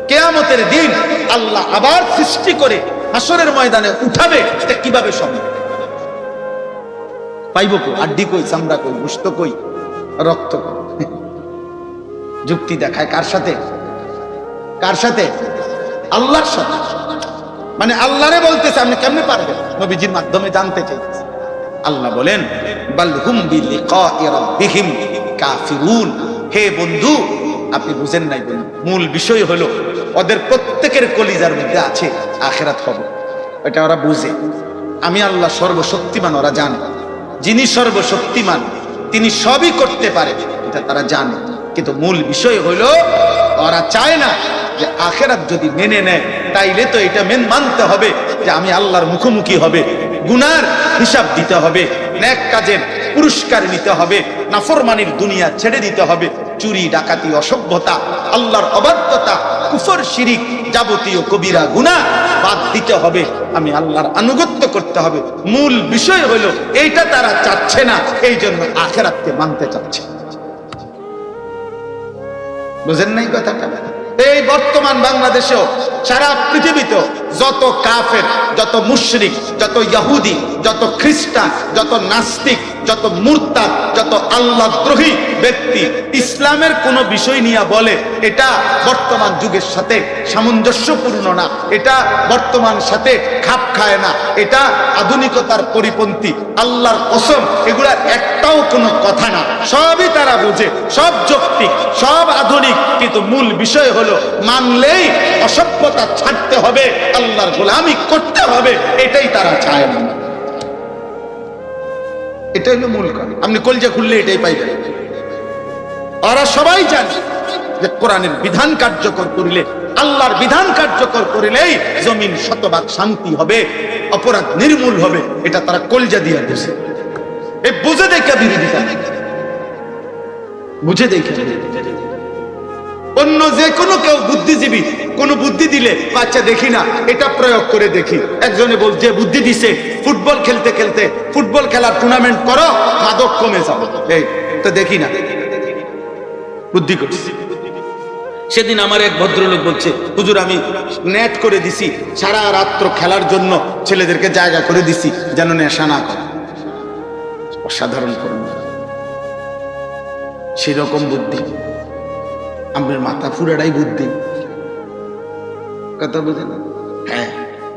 কিয়ামতের দিন আল্লাহ আবার সৃষ্টি করে হাসরের ময়দানে উঠাবে, এটা কিভাবে সম্ভব? পাইব কই? হাড্ডি কই, চামড়া কই, গোশত কই, রক্ত কই? যুক্তি দেখায় কার সাথে? কার সাথে? আল্লাহর সাথে। মানে আল্লাহরে বলতেছে, আপনি কেমনে পারবেন? নবীজির মাধ্যমে জানতে চাইতেছে। আল্লাহ বলেন, বাল হুম বিলিকাই রাব্বিহিম কাফিরুন। হে বন্ধু, আপনি বুঝেন নাই বন্ধু, মূল বিষয় হলো ওদের প্রত্যেকের কলিজার মধ্যে আছে আখিরাত হবে, এটা ওরা বুঝে। আমি আল্লাহ সর্বশক্তিমান, ওরা জানে। যিনি সর্বশক্তিমান তিনি সবই করতে পারে, এটা তারা জানে। কিন্তু মূল বিষয় হলো ওরা চায় না যে আখিরাত যদি মেনে নেয়, তাইলে তো এটা মানতে হবে যে আমি আল্লাহর মুখোমুখি হবে, গুনার হিসাব দিতে হবে, নেক কাজের পুরস্কার নিতে হবে, নাফরমানির দুনিয়া ছেড়ে দিতে হবে, চুরি, ডাকাতি, অসভ্যতা, আল্লাহর অবাধ্যতা, কুফর, শিরিক, যাবতীয় কবিরা গুনাহ বাদ দিতে হবে, আমি আল্লাহর আনুগত্য করতে হবে। মূল বিষয় হলো এইটা তারা চাচ্ছে না, এই জন্য আখিরাতকে মানতে চাচ্ছে। বুঝেন নাই কথাটা? এই বর্তমান বাংলাদেশেও, সারা পৃথিবীতেও যত কাফের, যত মুশরিক, যত ইহুদি, যত খ্রিস্টান, যত নাস্তিক, যত মুরতাদ, যত আল্লাহদ্রোহী ব্যক্তি ইসলামের কোনো বিষয় নিয়ে বলে এটা বর্তমান যুগের সাথে সামঞ্জস্যপূর্ণ না, এটা বর্তমান সাথে খাপ খায় না, এটা আধুনিকতার পরিপন্থী, আল্লাহর কসম এগুলার একটাও কোনো কথা না। সবই তারা বুঝে, সব যৌক্তিক, সব আধুনিক, কিন্তু মূল বিষয় হলো মানলেই অসভ্যতা ছাড়তে হবে, আল্লাহর গোলামি করতে হবে, এটাই তারা চায় না। এটাই হলো মূল কারণ। আপনি কলজা খুললে এটাই পাইবেন। ওরা সবাই জানে যে কোরআনের বিধান কার্যকর করিলে, আল্লাহর বিধান কার্যকর করিলেই জমিন শতভাগ শান্তি হবে, অপরাধ নির্মূল হবে, এটা তারা কলজা দিয়ে বুঝে। এই বুঝে দেখে বিরোধিতা, বুঝে দেখে। অন্য যে কোনো কেউ বুদ্ধিজীবী কোন বুদ্ধি দিলে, বাচ্চা দেখি না, এটা প্রয়োগ করে দেখি। একজনে বলছে বুদ্ধি দিছে, ফুটবল খেলতে খেলতে ফুটবল খেলার টুর্নামেন্ট করো, মাদক কমে যাবে, এই তো দেখি না। বুদ্ধি করছি। সেদিন আমার এক ভদ্রলোক বলছে, হুজুর আমি নেট করে দিছি, সারা রাত্র খেলার জন্য ছেলেদেরকে জায়গা করে দিছি যেন নেশা না করে। অসাধারণ করুন, সেরকম বুদ্ধি। আমার মাথা পুরাটাই বুদ্ধি, কথা বুঝে না? হ্যাঁ,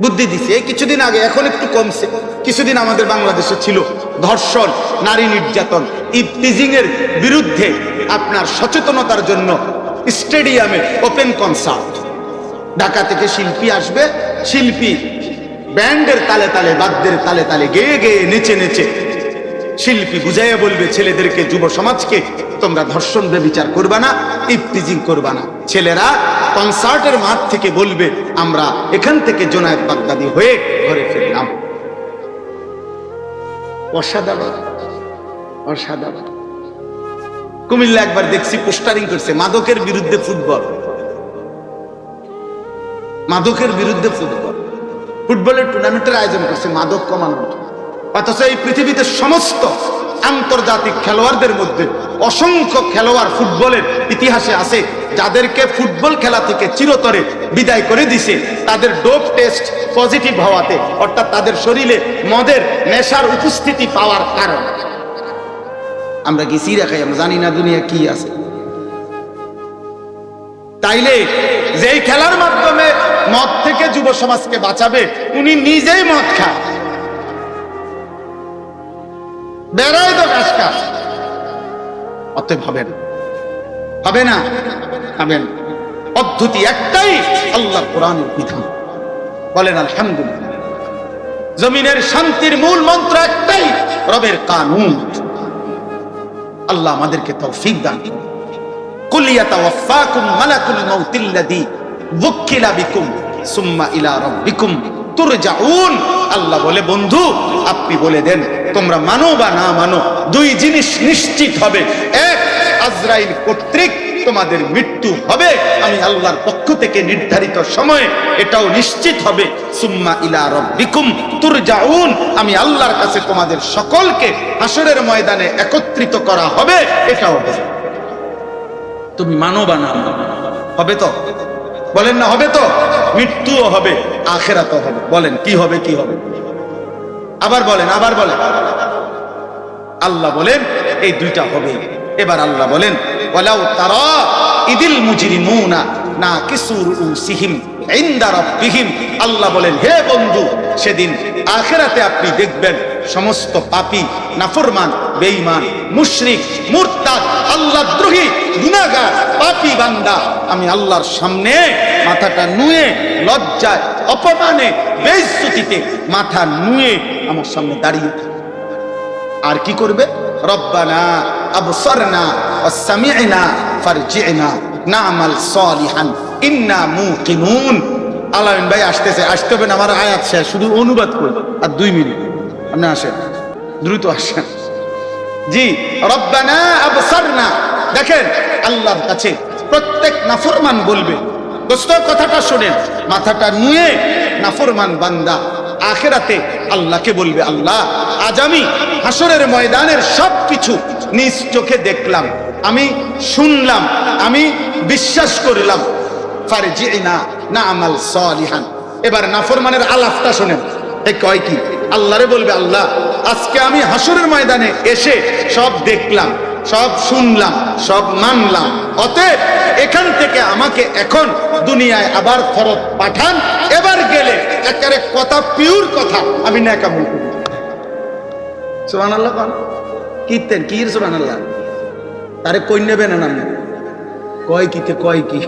বুদ্ধি দিছে এই কিছুদিন আগে, এখন একটু কমছে। কিছুদিন আমাদের বাংলাদেশে ছিল ধর্ষণ, নারী নির্যাতন, ইভটিজিং এর বিরুদ্ধে আপনার সচেতনতার জন্য স্টেডিয়ামে ওপেন কনসার্ট। ঢাকা থেকে শিল্পী আসবে, শিল্পী ব্যান্ডের তালে তালে, বাদ্যের তালে তালে, গেয়ে গেয়ে, নেচে নেচে শিল্পী বুঝাইয়া বলবে ছেলেদেরকে, যুব সমাজকে, তোমরা ধর্ষণ ব্যভিচার করবা না, ইভটিজিং করবা না। ছেলেরা কনসার্টের মাঠ থেকে বলবে, আমরা এখান থেকে জোনায়েদ বাগদাদি হয়ে ঘরে ফিরলাম। অসাধারণ, অসাধারণ। কুমিল্লা একবার দেখছি পোস্টারিং করছে, মাদকের বিরুদ্ধে ফুটবল, মাদকের বিরুদ্ধে ফুটবল, ফুটবলের টুর্নামেন্টের আয়োজন করছে মাদক কমানোর। অথচ এই পৃথিবীতে সমস্ত আন্তর্জাতিক খেলোয়াড়দের মধ্যে অসংখ্য খেলোয়াড় ফুটবলের ইতিহাসে আছে যাদেরকে ফুটবল খেলা থেকে চিরতরে বিদায় করে দিছে তাদের ডোপ টেস্ট পজিটিভ হওয়াতে, অর্থাৎ তাদের শরীরে মদের নেশার উপস্থিতি পাওয়ার কারণ। আমরা কি সিরা খাই? আমরা জানি না দুনিয়া কি আছে। তাইলে যেই খেলার মাধ্যমে মদ থেকে যুব সমাজকে বাঁচাবে, উনি নিজেই মদ খায়, বেড়াই তো কাজ কাজ। অতএব হবে না, হবে না, হবেন। পদ্ধতি একটাই, আল্লাহ কোরআনের বিধান। বলেন আলহামদুলিল্লাহ। জমিনের শান্তির মূল মন্ত্র একটাই, রবের কানুন। আল্লাহ আমাদেরকে তৌফিক দান করুন। কুল ইয়াতাওয়াফাকুম মালাকুল মাউতিল্লাযী ওয়াক্কিলা বিকুম সুম্মা ইলা রাব্বিকুম তুরজাউন। আল্লাহ বলে, বন্ধু আপনি বলে দেন, তোমরা মানো বা না মানো, দুই জিনিস নিশ্চিত হবে। এক, আজরাইল কর্তৃক তোমাদের মৃত্যু হবে, আমি আল্লাহর পক্ষ থেকে নির্ধারিত সময়ে এটাও নিশ্চিত হবে। সুম্মা ইলা রাব্বিকুম তুরজাউন, আমি আল্লাহর কাছে তোমাদের সকলকে হাসরের ময়দানে একত্রিত করা হবে, এটাও হবে। তুমি মানো বা না মানো, হবে তো? বলেন না হবে তো? মৃত্যুও হবে, আখিরাতও হবে। বলেন কি হবে? কি হবে? আবার বলেন, আবার বলেন। আল্লাহ বলেন এই দুইটা হবে। এবার আল্লাহ বলেন, ওয়ালাউ তারা ইদিল মুজরিমুনা নাকিসু রুউসিহিম ইনদা রাব্বিহিম। আল্লাহ বলেন, হে বন্ধু, সেদিন আখিরাতে আপনি দেখবেন সমস্ত পাপী, নাফরমান, বেঈমান, মুশরিক, মুরতাদ, আল্লাহদ্রোহী, গুনাহগার, পাপী বান্দা আমি আল্লাহর সামনে মাথাটা নুয়ে, লজ্জায়, অপমানে, বেইজ্জতিতে মাথা নুয়ে আমার সামনে দাঁড়িয়ে থাকে। আর কি করবে? রব্বানা আবসারনা ওয়া সামি'না ফারজি'না না'মাল সালিহান ইন্না মুকিনুন। আলামিন ভাই আসতেছে, আসতে হবে না, আমার আয়াত শেষ, শুধু অনুবাদ করুন। আর 2 মিনিট আপনি আসেন, দ্রুত আসেন। জি, রব্বানা আবসারনা। দেখেন আল্লাহর কাছে প্রত্যেক নাফরমান বলবে, দোস্ত কথাটা শুনেন, মাথাটা নুয়ে নাফরমান বান্দা আখিরাতে আল্লাহকে বলবে, আল্লাহ আজ আমি হাসরের ময়দানের সবকিছু নিজ চোখে দেখলাম, আমি শুনলাম, আমি বিশ্বাস করলাম। ফারজি'না না'মাল সালিহান। এবার নাফরমানের আলাপটা শুনেন, এ কয় কি? আল্লাহরে বলবে, আল্লাহ আজকে আমি হাসরের ময়দানে এসে সব দেখলাম, সব শুনলাম, সব মানলাম, অতএব এখান থেকে আমাকে এখন দুনিয়ায় আবার ফেরত পাঠান। এবার গেলে একেবারে কথা পিওর কথা আমি নেক আমল করব। সুবহানাল্লাহ। কোন কীর্তেন কি? সুবহানাল্লাহ। তারে কই নেবেন না, আমি কয় কিতে কয় কি?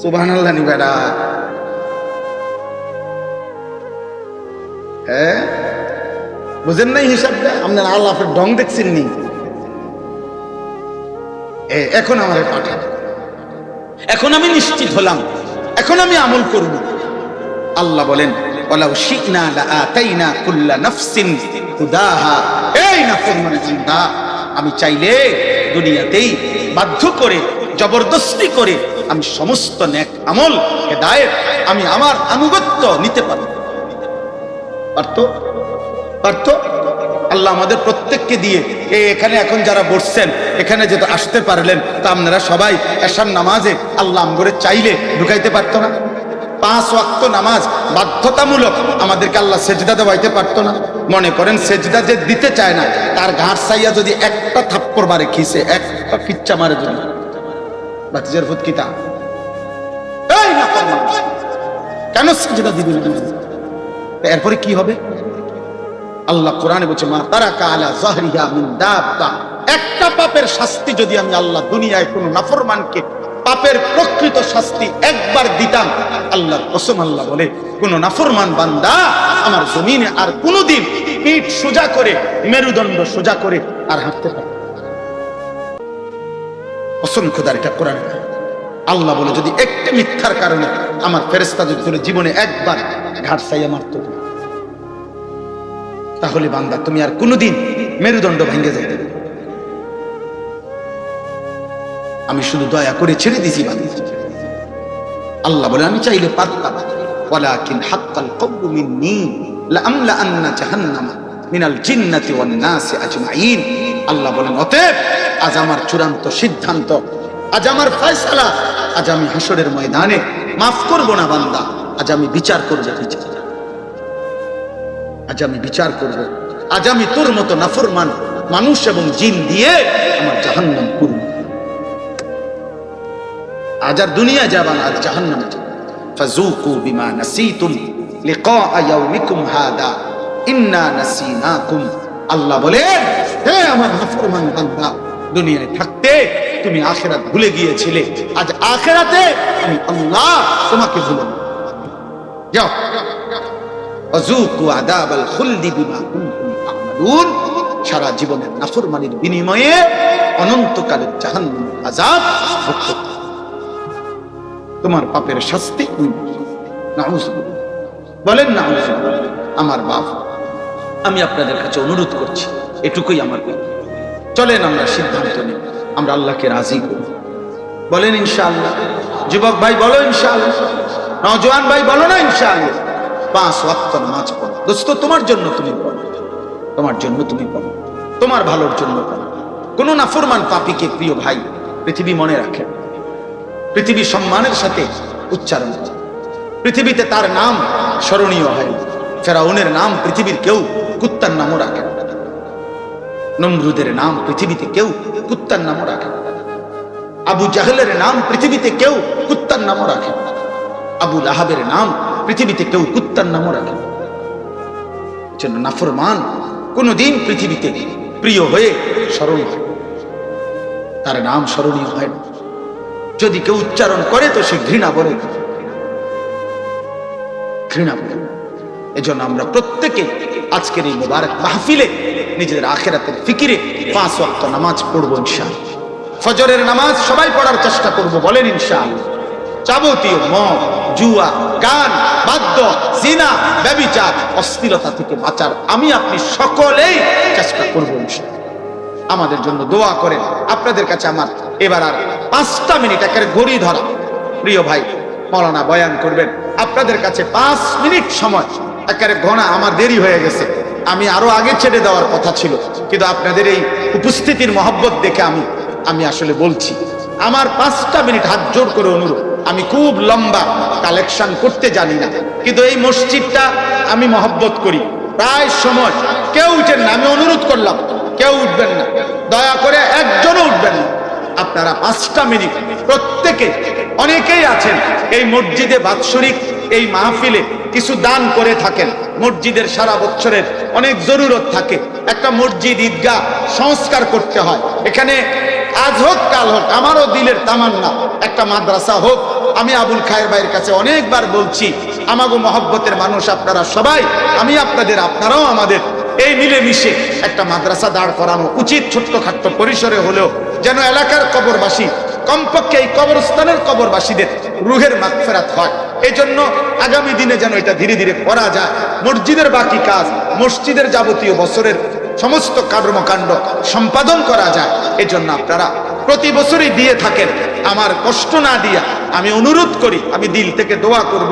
সুবহানাল্লাহ নি বেটা। হ্যাঁ, বুঝেন নাই হিসাবটা? আপনার আল্লাহের ঢং দেখছেন নি? এখন আমার পাঠান, এখন আমি নিশ্চিত হলাম, এখন আমি আমল করব। আল্লাহ বলেন, ওয়ালাউ শি'না লাআতাইনা কুল্লা নাফসিন হুদাহা। এই নাফরমানের বান্দা, আমি চাইলে দুনিয়াতেই বাধ্য করে, জবরদস্তি করে আমি সমস্ত নেক আমল, হেদায়েত, আমি আমার আনুগত্য নিতে পারব। পারতো? পারতো? আল্লাহ আমাদের প্রত্যেককে দিয়ে এখানে এখন যারা বসছেন এখানে যেহেতু আসতে পারলেন, তা আপনারা সবাই এশার নামাজে আল্লাহ আমগরে চাইলে ঢুকাইতে পারতো না? 5 ওয়াক্ত নামাজ বাধ্যতামূলক আমাদেরকে আল্লাহ সেজদা দেওয়াইতে পারতো না? মনে করেন সেজদা যে দিতে চায় না, তার ঘাট চাইয়া যদি একটা থাপ্পড় মারে, খিসে একটা কিচ্চা মারে, যদি বাতিজার ফুৎকিতা এই না কেন সেজদা দিবি না? এরপরে কি হবে? আল্লাহ কোরআনে বলছে, মা তারাকা আলা যাহরিহা মিন দাব্বা। একটা পাপের শাস্তি যদি আমি আল্লাহ দুনিয়ায় কোন নাফরমানকে পাপের প্রকৃত শাস্তি একবার দিতাম, আল্লাহর কসম আল্লাহ বলে কোন নাফরমান বান্দা আমার জমিনে আর কোনদিন পিঠ সোজা করে, মেরুদণ্ড সোজা করে আর হাঁটতে পারে। অসংখ্য দ্বার, এটা কোরআন। আল্লাহ বলে যদি একটা মিথ্যার কারণে আমার ফেরেশতা যদি তোর জীবনে একবার ঘাট চাইয়া মারত, তাহলে বান্দা তুমি আর কোনদিন মেরুদণ্ড ভেঙে যাইতে। আমি শুধু দয়া করে ছেড়ে দিছি বান্দা। আল্লাহ বলে আমি চাইলে পারতাম, ওয়ালাকিন হাক্কাল কওলু মিন্নী লাআমলা আন্না জাহান্নামা মিনাল জিন্নাতি ওয়ান নাসি আজমাইন। আল্লাহ বলেন অতএব আজ আমার চূড়ান্ত সিদ্ধান্ত, আজ আমার ফয়সালা, আজ আমি হাসরের ময়দানে মাফ করব না বান্দা, আজ আমি বিচার করব। আজ আমি বিচার করব, আজ আমি তোর মতো নাফরমান মানুষ এবং জিন দিয়ে আমার জাহান্নাম করব। আজ আর দুনিয়া যাবান, আজ জাহান্নামে যাব। ফাযুকু বিমা নাসিতুম লিকা ইয়াউমিকুম হাদা ইন্না নাসিনাকুম। আল্লাহ বলেন, হে আমার নাফরমান বান্দা, দুনিয়ায় থাকতে তুমি আখিরাত ভুলে গিয়েছিলে, আজ আখিরাতে আমি আল্লাহ তোমাকে ভুলে যাও। ওয়াযুকু আযাবাল খুলদি বিমা কুনতুম তা'মালুন। সারা জীবনের নাফরমানির বিনিময়ে অনন্তকালের জাহান্নামের আযাব ভোগ করতে, তোমার পাপের শাস্তি। নাউযুবিল্লাহ, বলেন নাউযুবিল্লাহ। আমার বাপ, আমি আপনাদের কাছে অনুরোধ করছি, এটুকুই আমার কথা। চলেন আমরা সিদ্ধান্ত নিই, আমরা আল্লাহকে রাজি করি। বলেন ইনশাআল্লাহ। যুবক ভাই বলো ইনশাআল্লাহ, নওজোয়ান ভাই বলো না ইনশাআল্লাহ। 5 ওয়াক্ত নামাজ পড়ো দোস্ত, তোমার জন্য তুমি পড়ো, তোমার জন্য তুমি পড়ো, তোমার ভালোর জন্য পড়ো। কোন নাফরমান পাপীকে প্রিয় ভাই পৃথিবী মনে রাখে, পৃথিবী সম্মানের সাথে উচ্চারণ করে, পৃথিবীতে তার নাম স্মরণীয় হয়। ফেরাউনের নাম পৃথিবীর কেউ কুত্তার নামও রাখে, নমরুদের নাম পৃথিবীতে কেউ কুত্তার নামও রাখে, আবু জাহেলের নাম পৃথিবীতে কেউ কুত্তার নামও রাখে, আবু লাহাবের নাম পৃথিবীতে কেউ কুত্তার নামও রাখে। জন্য নাফরমান কোনদিন পৃথিবীতে প্রিয় হয়ে স্মরণ হয়, তার নাম স্মরণীয় হয় না। যদি কেউ উচ্চারণ করে তো সে ঘৃণা বলে, ঘৃণা বলে। এজন্য আমরা প্রত্যেকে আজকের এই মুবারক মাহফিলে নিজেদের আখিরাতের ফিকিরে 5 ওয়াক্ত নামাজ পড়বো ইনশাআল্লাহ। ফজরের নামাজ সবাই পড়ার চেষ্টা করব, বলেন ইনশাআল্লাহ। যাবতীয় মদ, জুয়া, গান, বাদ্য, জিনা, ব্যভিচার, অশ্লীলতা থেকে বাঁচার আমি আপনি সকলেই চেষ্টা করব ইনশাআল্লাহ। আমাদের জন্য দোয়া করেন। আপনাদের কাছে আমার এবার আর 5টা মিনিট একের ঘড়ি ধরা, প্রিয় ভাই মাওলানা বয়ান করবেন, আপনাদের কাছে 5 মিনিট সময় একের ঘোড়া। আমার দেরি হয়ে গেছে, আমি আরো আগে ছেড়ে দেওয়ার কথা ছিল, কিন্তু আপনাদের এই উপস্থিতির মহব্বত দেখে আমি আসলে বলছি। আমার 5টা মিনিট হাত জোর করে অনুরোধ। আমি খুব লম্বা কালেকশন করতে জানি না, কিন্তু এই মসজিদটা আমি মহব্বত করি। প্রায় সময় কেউ উঠেন না, আমি অনুরোধ করলাম কেউ উঠবেন না, দয়া করে একজনও উঠবেন না। আপনারা 5টা মিনিট প্রত্যেকে, অনেকেই আছেন এই মসজিদে বাৎসরিক এই মাহফিলে কিছু দান করে থাকেন। মসজিদের সারা বছরের অনেক জরুরত থাকে, একটা মসজিদ ঈদগাহ সংস্কার করতে হয়। এখানে আজ হোক কাল হোক আমারও দিলের তামান্না একটা মাদ্রাসা হোক। আমি আবুল খায়ের ভাইয়ের কাছে অনেকবার বলছি, আমাগো মহব্বতের মানুষ আপনারা সবাই, আমি আপনাদের, আপনারাও আমাদের, এই মিলেমিশে একটা মাদ্রাসা দাঁড় করানো উচিত, ছোট্টখাট্ট পরিসরে হলেও, যেন এলাকার কবরবাসী, কমপক্ষে এই কবরস্থানের কবরবাসীদের রুহের মাগফিরাত হয়। এই জন্য আগামী দিনে যেন এটা ধীরে ধীরে করা যায়। মসজিদের বাকি কাজ, মসজিদের যাবতীয় বছরের সমস্ত কর্মকাণ্ড সম্পাদন করা যায়। এই জন্য আপনারা প্রতি বছরই দিয়ে থাকেন। আমার কষ্ট না দিয়া আমি অনুরোধ করি, আমি দিল থেকে দোয়া করব,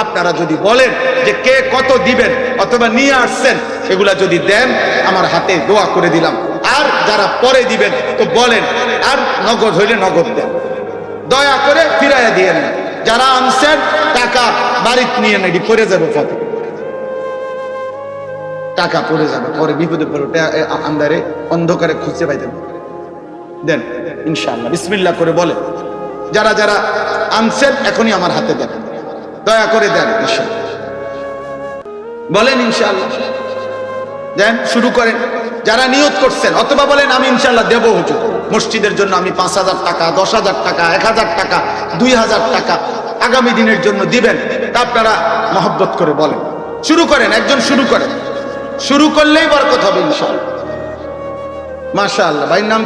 আপনারা যদি বলেন যে কে কত দিবেন অথবা নিয়ে আসছেন, এগুলা যদি দেন আমার হাতে দোয়া করে দিলাম। আর যারা পরে দিবেন তো বলেন, আর নগদ হইলে নগদ দেন, দয়া করে ফিরাইয়া দিয়ে নেন। যারা আনছেন টাকা বাড়িতে নিয়ে নেই, পড়ে যাবে ফটো, টাকা পড়ে যাবে, পরে বিপদে পড়ে আন্ধারে অন্ধকারে খুঁজতে পাইতেন। দেন ইনশাআল্লাহ, বিসমিল্লাহ করে বলে যারা যারা আনছেন এখনই আমার হাতে দেন, দয়া করে দেন ইনশাআল্লাহ, বলেন ইনশাআল্লাহ দেন, শুরু করেন। যারা নিয়ত করছেন অথবা বলেন আমি ইনশাআল্লাহ দেবো হুজুর, মসজিদের জন্য আমি 5,000 টাকা, 10,000 টাকা, 1,000 টাকা, 2,000 টাকা আগামী দিনের জন্য দিবেন, তা আপনারা মহব্বত করে বলেন। শুরু করেন, একজন শুরু করেন, শুরু করলেই বরকত হবে ইনশাআল্লাহ। মাশাআল্লাহ। ভাইয়ের নাম